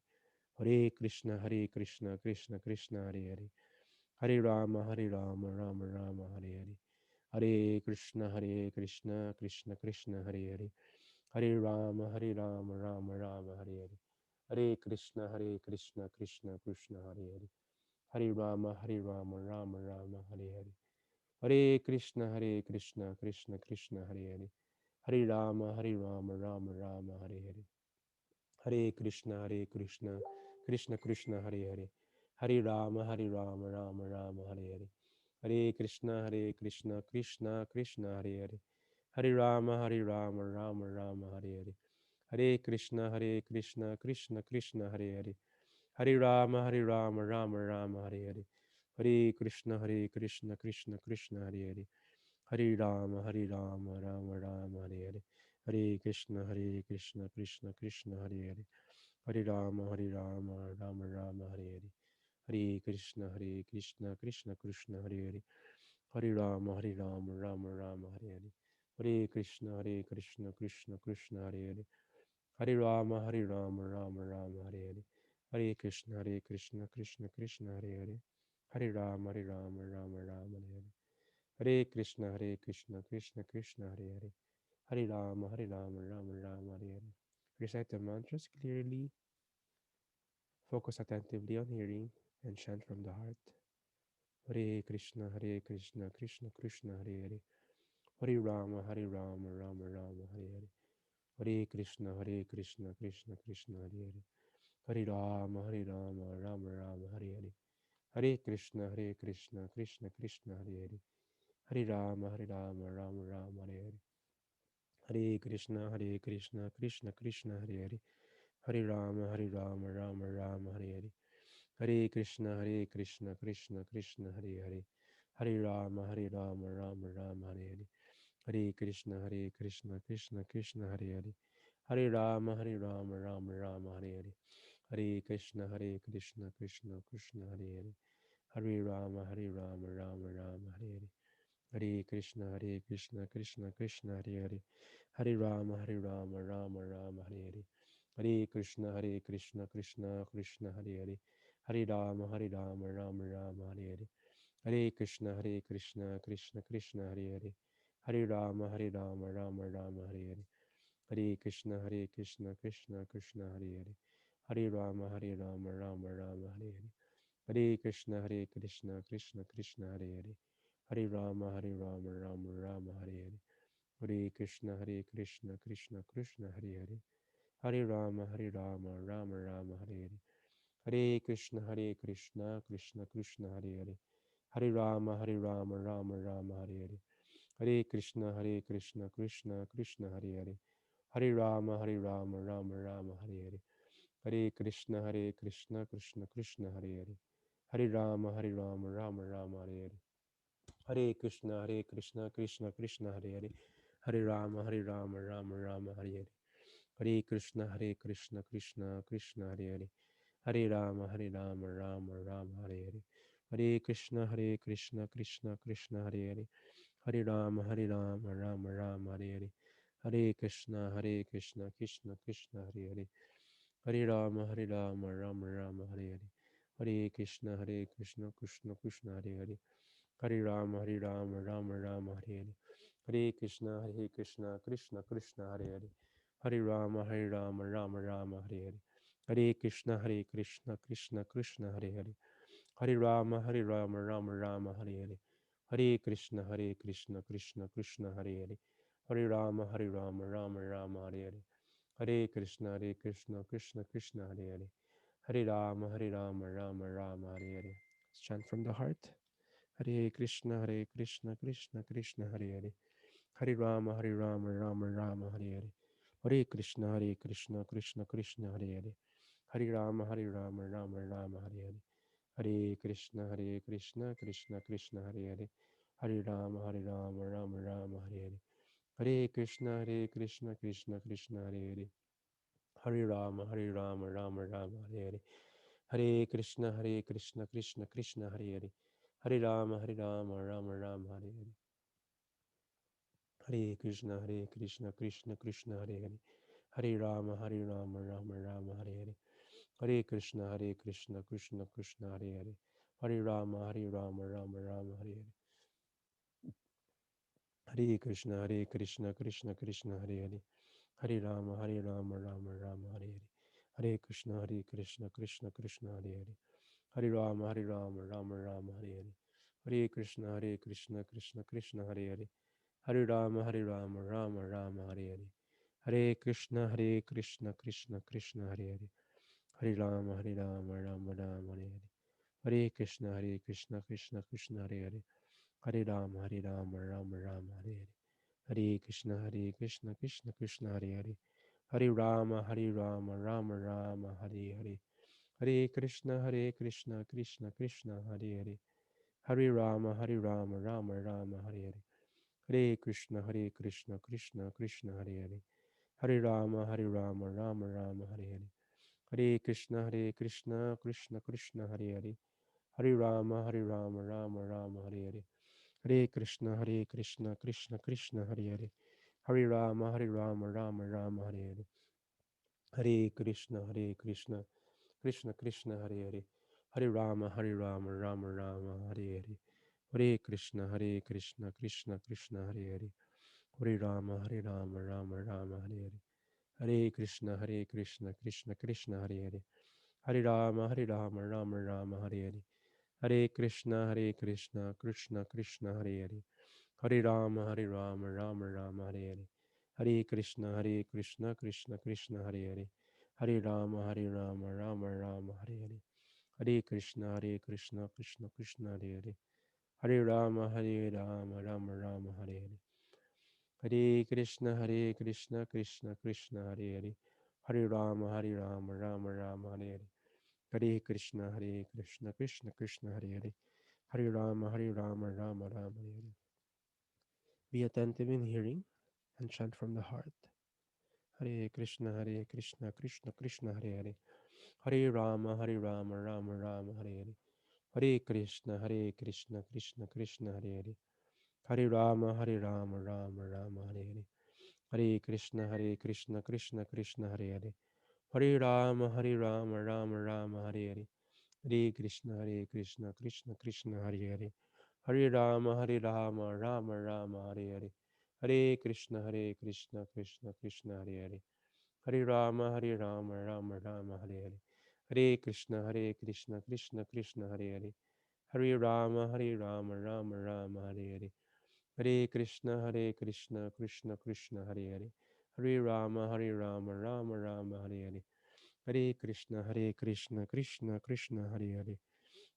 Hare Krishna, Hare Krishna, Krishna Krishna, Hare Hare. Hare Rama, Hare Rama, Rama Rama, Hare Hare. Hare Krishna, Hare Krishna, Krishna Krishna, Hare Hare. Hare Rama, Hare Rama, Rama Rama, Hare Hare. Hare Krishna, Hare Krishna, Krishna Krishna, Hare Hare. Hare Rama, Hare Rama, Rama Rama, Hare Hare. Hare Krishna, Hare Krishna, Krishna Krishna, Hare Hare. Hare Rama, Hare Rama, Rama Rama, Hare Hare. Hare Krishna, Hare Krishna, Krishna Krishna, Hare Hare. Hare Rama, Hare Rama, Rama Rama, Hare Hare. Hare Krishna, Hare Krishna, Krishna Krishna, Hare Hare. Hare Rama, Hare Rama, Rama Rama, Hare Hare. Hare Krishna, Hare Krishna, Krishna Krishna, Hare Hare. Hare Rama, Hare Rama, Rama Rama, Hare Hare. Hare Krishna, Hare Krishna, Krishna Krishna, Hare Hare. Hare Rama, Hare Rama, Rama Rama, Hare Hare. Hare Krishna, Hare Krishna, Krishna Krishna, Hare Hare. Hare Rama, Hare Rama, Rama Rama, Hare Hare. Hare Krishna, Hare Krishna, Krishna Krishna, Hare Hare. Hare Rama, Hare Rama, Rama Rama, Hare Hare. Hare Krishna, Hare Krishna, Krishna Krishna, Hare Hare. Hare Rama, Hare Rama, Rama Rama, Hare Hare. Hare Krishna, Hare Krishna, Krishna Krishna, Hare Hare. Hare Rama, Hare Rama, Rama Rama, Hare Hare. Recite the mantras clearly, focus attentively on hearing, and chant from the heart. Hare Krishna, Hare Krishna, Krishna Krishna, Hare Hare. Hare Rama, Hare Rama, Rama Rama, Hare Hare. Hare Krishna, Hare Krishna, Krishna Krishna, Hare Hare. Hare Rama, Hare Rama, Rama Rama, Hare Hare. Hare Krishna, Hare Krishna, Krishna Krishna, Hare Hare. Hare Rama, Hare Rama, Rama Rama, Hare Hare. Hare Krishna, Hare Krishna, Krishna Krishna, Hare Hare. Hare Rama, Hare Rama, Rama Rama, Hare Hare. Hare Krishna, Hare Krishna, Krishna Krishna, Hare Hare. Hare Rama, Hare Rama, Rama Rama, Hare Hare. Hare Krishna, Hare Krishna, Krishna Krishna, Hare Hare. Hare Rama, Hare Rama, Rama Rama, Hare Hare. Hare Krishna, Hare Krishna, Krishna Krishna, Hare Hare. Hare Rama, Hare Rama, Rama Rama, Hare Hare. Hare Krishna, Hare Krishna, Krishna Krishna, Hare Hare. Hare Rama, Hare Rama, Rama Rama, Hare Hare. Hare Krishna, Hare Krishna, Krishna Krishna, Hare Hare. Hare Rama, Hare Rama, Rama Rama, Hare Hare. Hare Krishna, Hare Krishna, Krishna Krishna, Hare Hare. Hare Rama, Hare Rama, Rama Rama, Hare Hare. Hare Krishna, Hare Krishna, Krishna Krishna, Hare Hare. Hare Rama, Hare Rama, Rama Rama, Hare Hare. Hare Krishna, Hare Krishna, Krishna Krishna, Hare Hare. Hare Rama, Hare Rama, Rama Rama, Hare Hare. Hare Krishna, Hare Krishna, Krishna Krishna, Hare Hare. Hare Rama, Hare Rama, Rama Rama, Hare Hare. Hare Krishna, Hare Krishna, Krishna Krishna, Hare Hare. Hare Rama, Hare Rama, Rama Rama, Hare Hare. Hare Krishna, Hare Krishna, Krishna Krishna, Hare Hare. Hare Rama, Hare Rama, Rama Rama, Hare Hare. Hare Krishna, Hare Krishna, Krishna Krishna, Hare Hare. Hare Rama, Hare Rama, Rama Rama, Hare Hare. Hare Krishna, Hare Krishna, Krishna Krishna, Hare Hare. Hare Rama, Hare Rama, Rama Rama, Hare Hare. Hare Krishna, Hare Krishna, Krishna Krishna, Hare Hare. Hare Rama, Hare Rama, Rama Rama, Hare Hare. Hare Krishna, Hare Krishna, Krishna Krishna, Hare Hare. Hare Rama, Hare Rama, Rama Rama, Hare Hare. Hare Krishna, Hare Krishna, Krishna Krishna, Hare Hare. Hare Rama, Hare Rama, Rama Rama, Hare Hare. Hare Krishna, Hare Krishna, Krishna Krishna, Hare Hare. Hare Rama, Hare Rama, Rama Rama, Hare Hare. Hare Krishna, Hare Krishna, Krishna Krishna, Hare Hare. Hare Rama, Hare Rama, Rama Rama, Hare Hare. Hare Krishna, Hare Krishna, Krishna Krishna, Hare Hare. Hare Rama, Hare Rama, Rama Rama, Hare Hare. Hare Krishna, Hare Krishna, Krishna Krishna, Hare Hare. Hare Rama, Hare Rama, Rama Rama, Hare Hare. Hare Krishna, Hare Krishna, Krishna Krishna, Hare Hare. Hare Rama, Hare Rama, Rama Rama, Hare Hare. Let's chant from the heart. Hare Krishna, Hare Krishna, Krishna Krishna, Hare Hare. Hare Rama, Hare Rama, Rama Rama, Hare Hare. Hare Krishna, Hare Krishna, Krishna Krishna, Hare Hare. Hare Rama, Hare Rama, Rama Rama, Hare Hare. Hare Krishna, Hare Krishna, Krishna Krishna, Hare Hare. Hare Rama, Hare Rama, Rama Rama, Hare Hare. Hare Krishna, Hare Krishna, Krishna Krishna, Hare Hare. Hare Rama, Hare Rama, Rama Rama, Hare Hare. Hare Krishna, Hare Krishna, Krishna Krishna, Hare Hare. Hare Rama, Hare Rama, Rama Rama, Hare Hare. Hare Krishna, Hare Krishna, Krishna Krishna, Hare Hare. Hare Rama, Hare Rama, Rama Rama, Hare Hare. Hare Krishna, Hare Krishna, Krishna Krishna, Hare Hare. Hare Rama, Hare Rama, Rama Rama, Hare Hare. Hare Krishna, Hare Krishna, Krishna Krishna, Hare Hare. Hare Rama, Hare Rama, Rama Rama, Hare Hare. Hare Krishna, Hare Krishna, Krishna Krishna, Hare Hare. Hare Rama, Hare Rama, Rama Rama, Hare Hare. Hare Krishna, Hare Krishna, Krishna Krishna, Hare Hare. Hare Rama, Hare Rama, Rama Rama, Hare Hare. Hare Krishna, Hare Krishna, Krishna Krishna, Hare Hare. Hare Rama, Hare Rama, Rama Rama, Hare Hare. Hare Krishna, Hare Krishna, Krishna Krishna, Hare Hare. Hare Rama, Hare Rama, Rama Rama, Hare Hare. Hare Krishna, Hare Krishna, Krishna Krishna, Hare Hare. Hare Rama, Hare Rama, Rama Rama, Hare Hare. Hare Krishna, Hare Krishna, Krishna Krishna, Hare Hare. Hare Rama, Hare Rama, Rama Rama, Hare Hare. Hare Krishna, Hare Krishna, Krishna Krishna, Hare Hare. Hare Rama, Hare Rama, Rama Rama, Hare Hare. Hare Krishna, Hare Krishna, Krishna Krishna, Hare Hare. Hare Rama, Hare Rama, Rama Rama, Hare Hare. Hare Krishna, Hare Krishna, Krishna Krishna, Hare Hare. Hare Rama, Hare Rama, Rama Rama, Hare Hare. Hare Krishna, Hare Krishna, Krishna Krishna, Hare Hare. Hare Rama, Hare Rama, Rama Rama, Hare Hare. Hare Krishna, Hare Krishna, Krishna Krishna, Hare Hare. Hare Rama, Hare Rama, Rama Rama, Hare Hare. Hare Krishna, Hare Krishna, Krishna Krishna, Hare Hare. Hare Rama, Hare Rama, Rama Rama, Hare Hare. Hare Krishna, Hare Krishna, Krishna Krishna, Hare Hare. Hare Rama, Hare Rama, Rama Rama, Hare Hare. Hare Krishna, Hare Krishna, Krishna Krishna, Hare Hare. Hare Rama, Hare Rama, Rama Rama, Hare Hare. Hare Krishna, Hare Krishna, Krishna Krishna, Hare Hare. Hare Rama, Hare Rama, Rama Rama, Hare Hare. Hare Krishna, Hare Krishna, Krishna Krishna, Hare Hare. Hare Rama, Hare Rama, Rama Rama, Hare Hare. Hare Krishna, Hare Krishna, Krishna Krishna, Hare Hare. Hare Rama, Hare Rama, Rama Rama, Hare Hare. Be attentive in hearing and chant from the heart. Hare Krishna, Hare Krishna, Krishna Krishna, Hare Hare. Hare Rama, Hare Rama, Rama Rama, Hare Hare. Hare Krishna, Hare Krishna, Krishna Krishna, Hare Hare. Hare Rama, Hare Rama, Rama Rama, Hare Hare. Hare Krishna, Hare Krishna, Krishna Krishna, Hare Hare. Hare Rama, Hare Rama, Rama Rama, Hare Hare. Hare Krishna, Hare Krishna, Krishna Krishna, Hare Hare. Hare Rama, Hare Rama, Rama Rama, Hare Hare. Hare Krishna, Hare Krishna, Krishna Krishna, Hare Hare. Hare Rama, Hare Rama, Rama Rama, Hare Hare. Hare Krishna, Hare Krishna, Krishna Krishna, Hare Hare. Hare Rama, Hare Rama, Rama Rama, Hare Hare. Hare Krishna, Hare Krishna, Krishna Krishna, Hare Hare. Hare Rama, Hare Rama, Rama Rama, Hare Hare. Hare Krishna, Hare Krishna, Krishna Krishna, Hare Hare.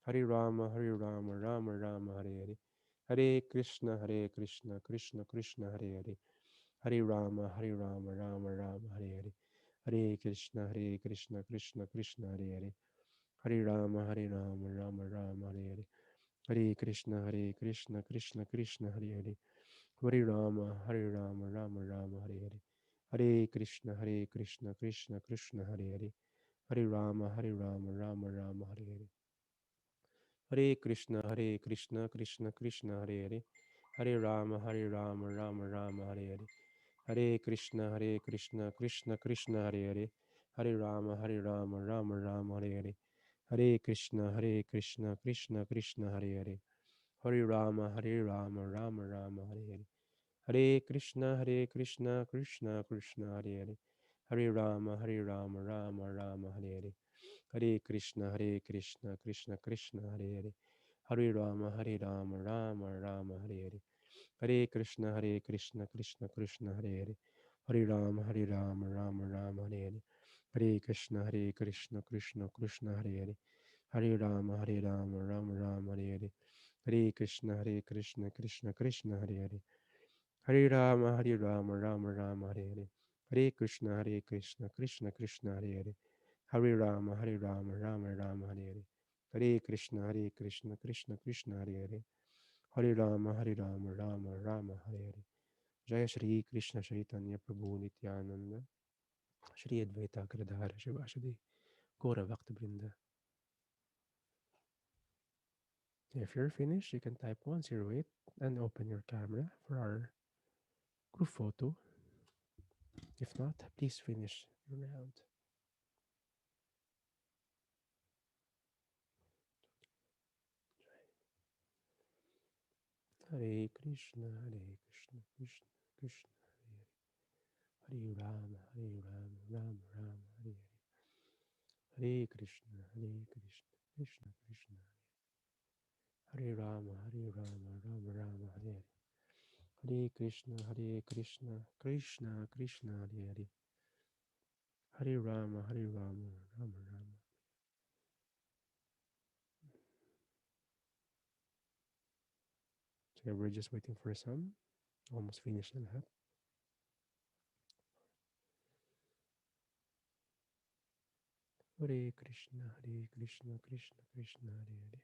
Hare Rama, Hare Rama, Rama Rama, Hare Hare. Hare Krishna, Hare Krishna, Krishna Krishna, Hare Hare. Hare Rama, Hare Rama, Rama Rama, Hare Hare. Hare Krishna, Hare Krishna, Krishna Krishna, Hare Hare. Hare Rama, Hare Rama, Rama Rama, Hare Hare. Hare Krishna, Hare Krishna, Krishna Krishna, Hare Hare. Hare Rama, Hare Rama, Rama Rama, Hare Hare. Hare Krishna, Hare Krishna, Krishna Krishna, Hare Hare. Hare Rama, Hare Rama, Rama Rama, Hare Hare. Hare Krishna, Hare Krishna, Krishna Krishna, Hare Hare. Hare Rama, Hare Rama, Rama Rama, Hare Hare. Hare Krishna, Hare Krishna, Krishna Krishna, Hare Hare. Hare Rama, Hare Rama, Rama Rama, Hare Hare. Hare Krishna, Hare Krishna, Krishna Krishna, Hare Hare. Hare Rama, Hare Rama, Rama Rama, Hare Hare. Hare Krishna, Hare Krishna, Krishna Krishna, Hare Hare. Hare Rama, Hare Rama, Rama Rama, Hare Hare. Hare Krishna, Hare Krishna, Krishna Krishna, Hare Hare. Hare Rama, Hare Rama, Rama Rama, Hare Hare. Hare Krishna, Hare Krishna, Krishna Krishna, Hare Hare. Hare Rama, Hare Rama, Rama Rama, Hare Hare. Hare Krishna, Hare Krishna, Krishna Krishna, Hare Hare. Hare Rama, Hare Rama, Rama Rama, Hare Hare. Hare Krishna, Hare Krishna, Krishna Krishna, Hare Hare. Hare Rama, Hare Rama, Rama Rama, Hare Hare. Hare Krishna, Hare Krishna, Krishna Krishna, Hare Hare. Hare Rama, Hare Rama, Rama Rama, Hare Hare. Hare Krishna, Hare Krishna, Krishna Krishna, Hare Hare. Hare Rama, Hare Rama, Rama Rama, Hare Hare. Jaya Shri Krishna Chaitanya Prabhu Nityananda. Shri Advaita Gadadhara Shivasadi. Gaura Bhakta Brinda. If you're finished, you can type 108 and open your camera for our group photo. If not, please finish your round. Hare Krishna, Hare Krishna, Krishna Krishna, Hare Hare, Hare Rama, Hare Rama, Rama Rama, Hare Hare, Hare Krishna, Hare Krishna, Krishna Krishna, Hare Rama, Hare Rama, Rama Rama, Hare Hare, Hare Krishna, Hare Krishna, Krishna Krishna, Hare Hare, Hare Rama, Hare Rama, Rama Rama. So we're just waiting for some. Almost finished na lahat. Hare Krishna, Hare Krishna, Krishna Krishna, Hare Hare,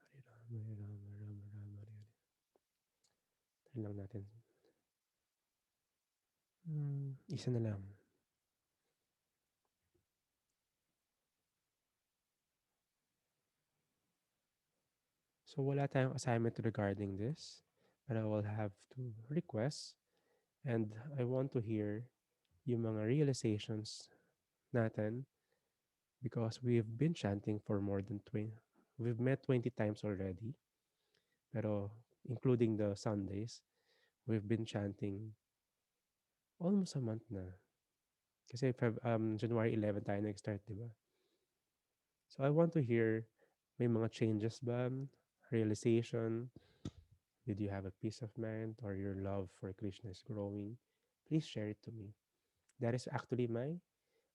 Hare Rama, Hare Rama, Rama Rama, Hare Hare. Try lang natin. Isa na lang. So wala tayong assignment regarding this, but I will have to request and I want to hear yung mga realizations natin because we've been chanting for more than 20. We've met 20 times already, pero including the Sundays, we've been chanting almost a month na. Kasi January 11 tayo nag-start, di ba? So I want to hear may mga changes ba, realization, did you have a peace of mind or your love for Krishna is growing? Please share it to me. That is actually my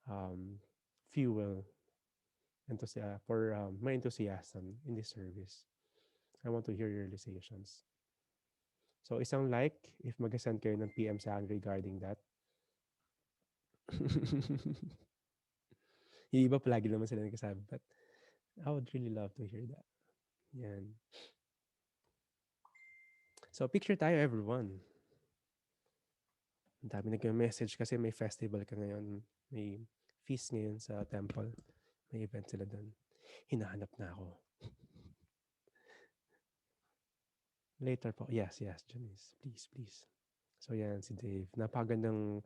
um, fuel for my enthusiasm in this service. I want to hear your realizations. So isang like if mag-send kayo ng PM sa akin regarding that. Yung iba palagi naman sila nagsasabi, but I would really love to hear that. Yan. So picture tayo everyone. Ang dami nag-message kasi may festival ka ngayon. May feast ngayon sa temple. May event sila doon. Hinahanap na ako. Later po. Yes, yes, Janice. Please, please. So yan, si Dave. Napakagandang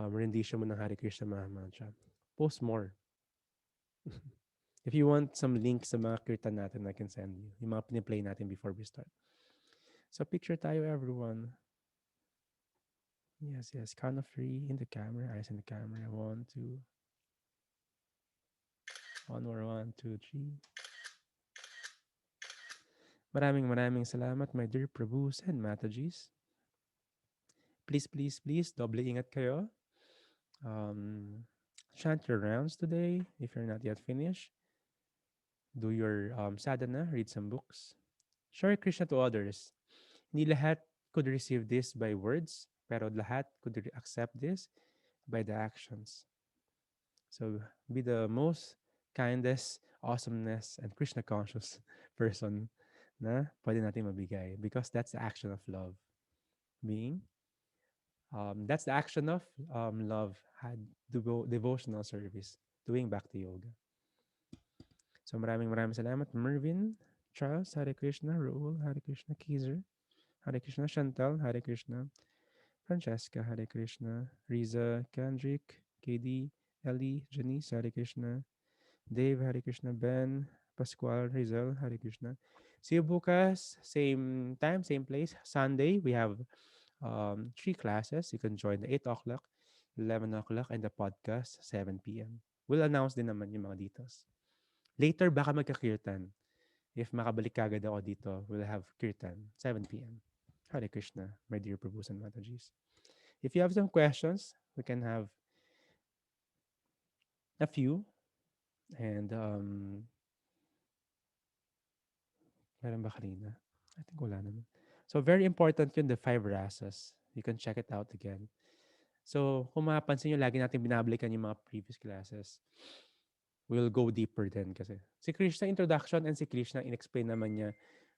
rendition mo ng Hare Krishna Mahamantra. Post more. If you want some links sa mga kirtan natin, I can send you. Yung mga piniplay natin before we start. So picture tayo everyone. Yes, yes. Count of three in the camera. Eyes in the camera. One, two. One more. One, two, three. Maraming maraming salamat, my dear Prabhus and Matajis. Please, please, please, doble ingat kayo. Chant your rounds today if you're not yet finished. Do your sadhana, read some books. Share Krishna to others. Hindi lahat could receive this by words, pero lahat could accept this by the actions. So be the most kindest, awesomeness, and Krishna conscious person na pwede natin mabigay because that's the action of love. Being that's the action of love had devotional service, doing Bhakti Yoga. So maraming maraming salamat. Mervin, Charles, Hare Krishna, Raul, Hare Krishna, Kizer, Hare Krishna, Chantal, Hare Krishna, Francesca, Hare Krishna, Riza, Kendrick, KD, Ellie, Janice, Hare Krishna, Dave, Hare Krishna, Ben, Pascual, Rizal, Hare Krishna. See you bukas, same time, same place. Sunday, we have three classes. You can join the 8 o'clock, 11 o'clock, and the podcast, 7 p.m. We'll announce din naman yung mga details. Later, baka magka-kirtan. If makabalik kagad ako dito, we'll have kirtan, 7 p.m. Hare Krishna, my dear Prabhus and Matajis. If you have some questions, we can have a few. And, meron ba kanina? I think wala naman. So, very important yun, the 5 rasas. You can check it out again. So, kung mapapansin nyo, lagi natin binabalikan yung mga previous classes. We'll go deeper din kasi. Si Krishna introduction and si Krishna in-explain naman niya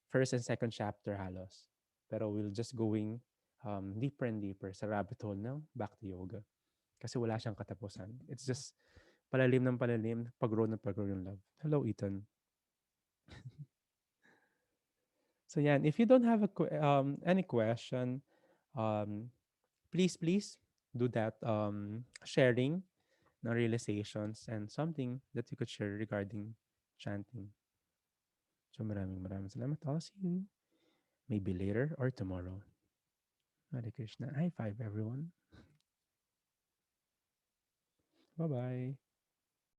first and second chapter halos. Pero we'll just going deeper and deeper sa rabbit hole ng Bhakti Yoga. Kasi wala siyang katapusan. It's just palalim ng palalim, pag-grow ng pag-grow yung love. Hello, Ethan. So yan, if you don't have any question, um, please do that sharing na realizations and something that you could share regarding chanting. So maraming maraming salamat. I'll see you maybe later or tomorrow. Hare Krishna. High five, everyone. Bye-bye.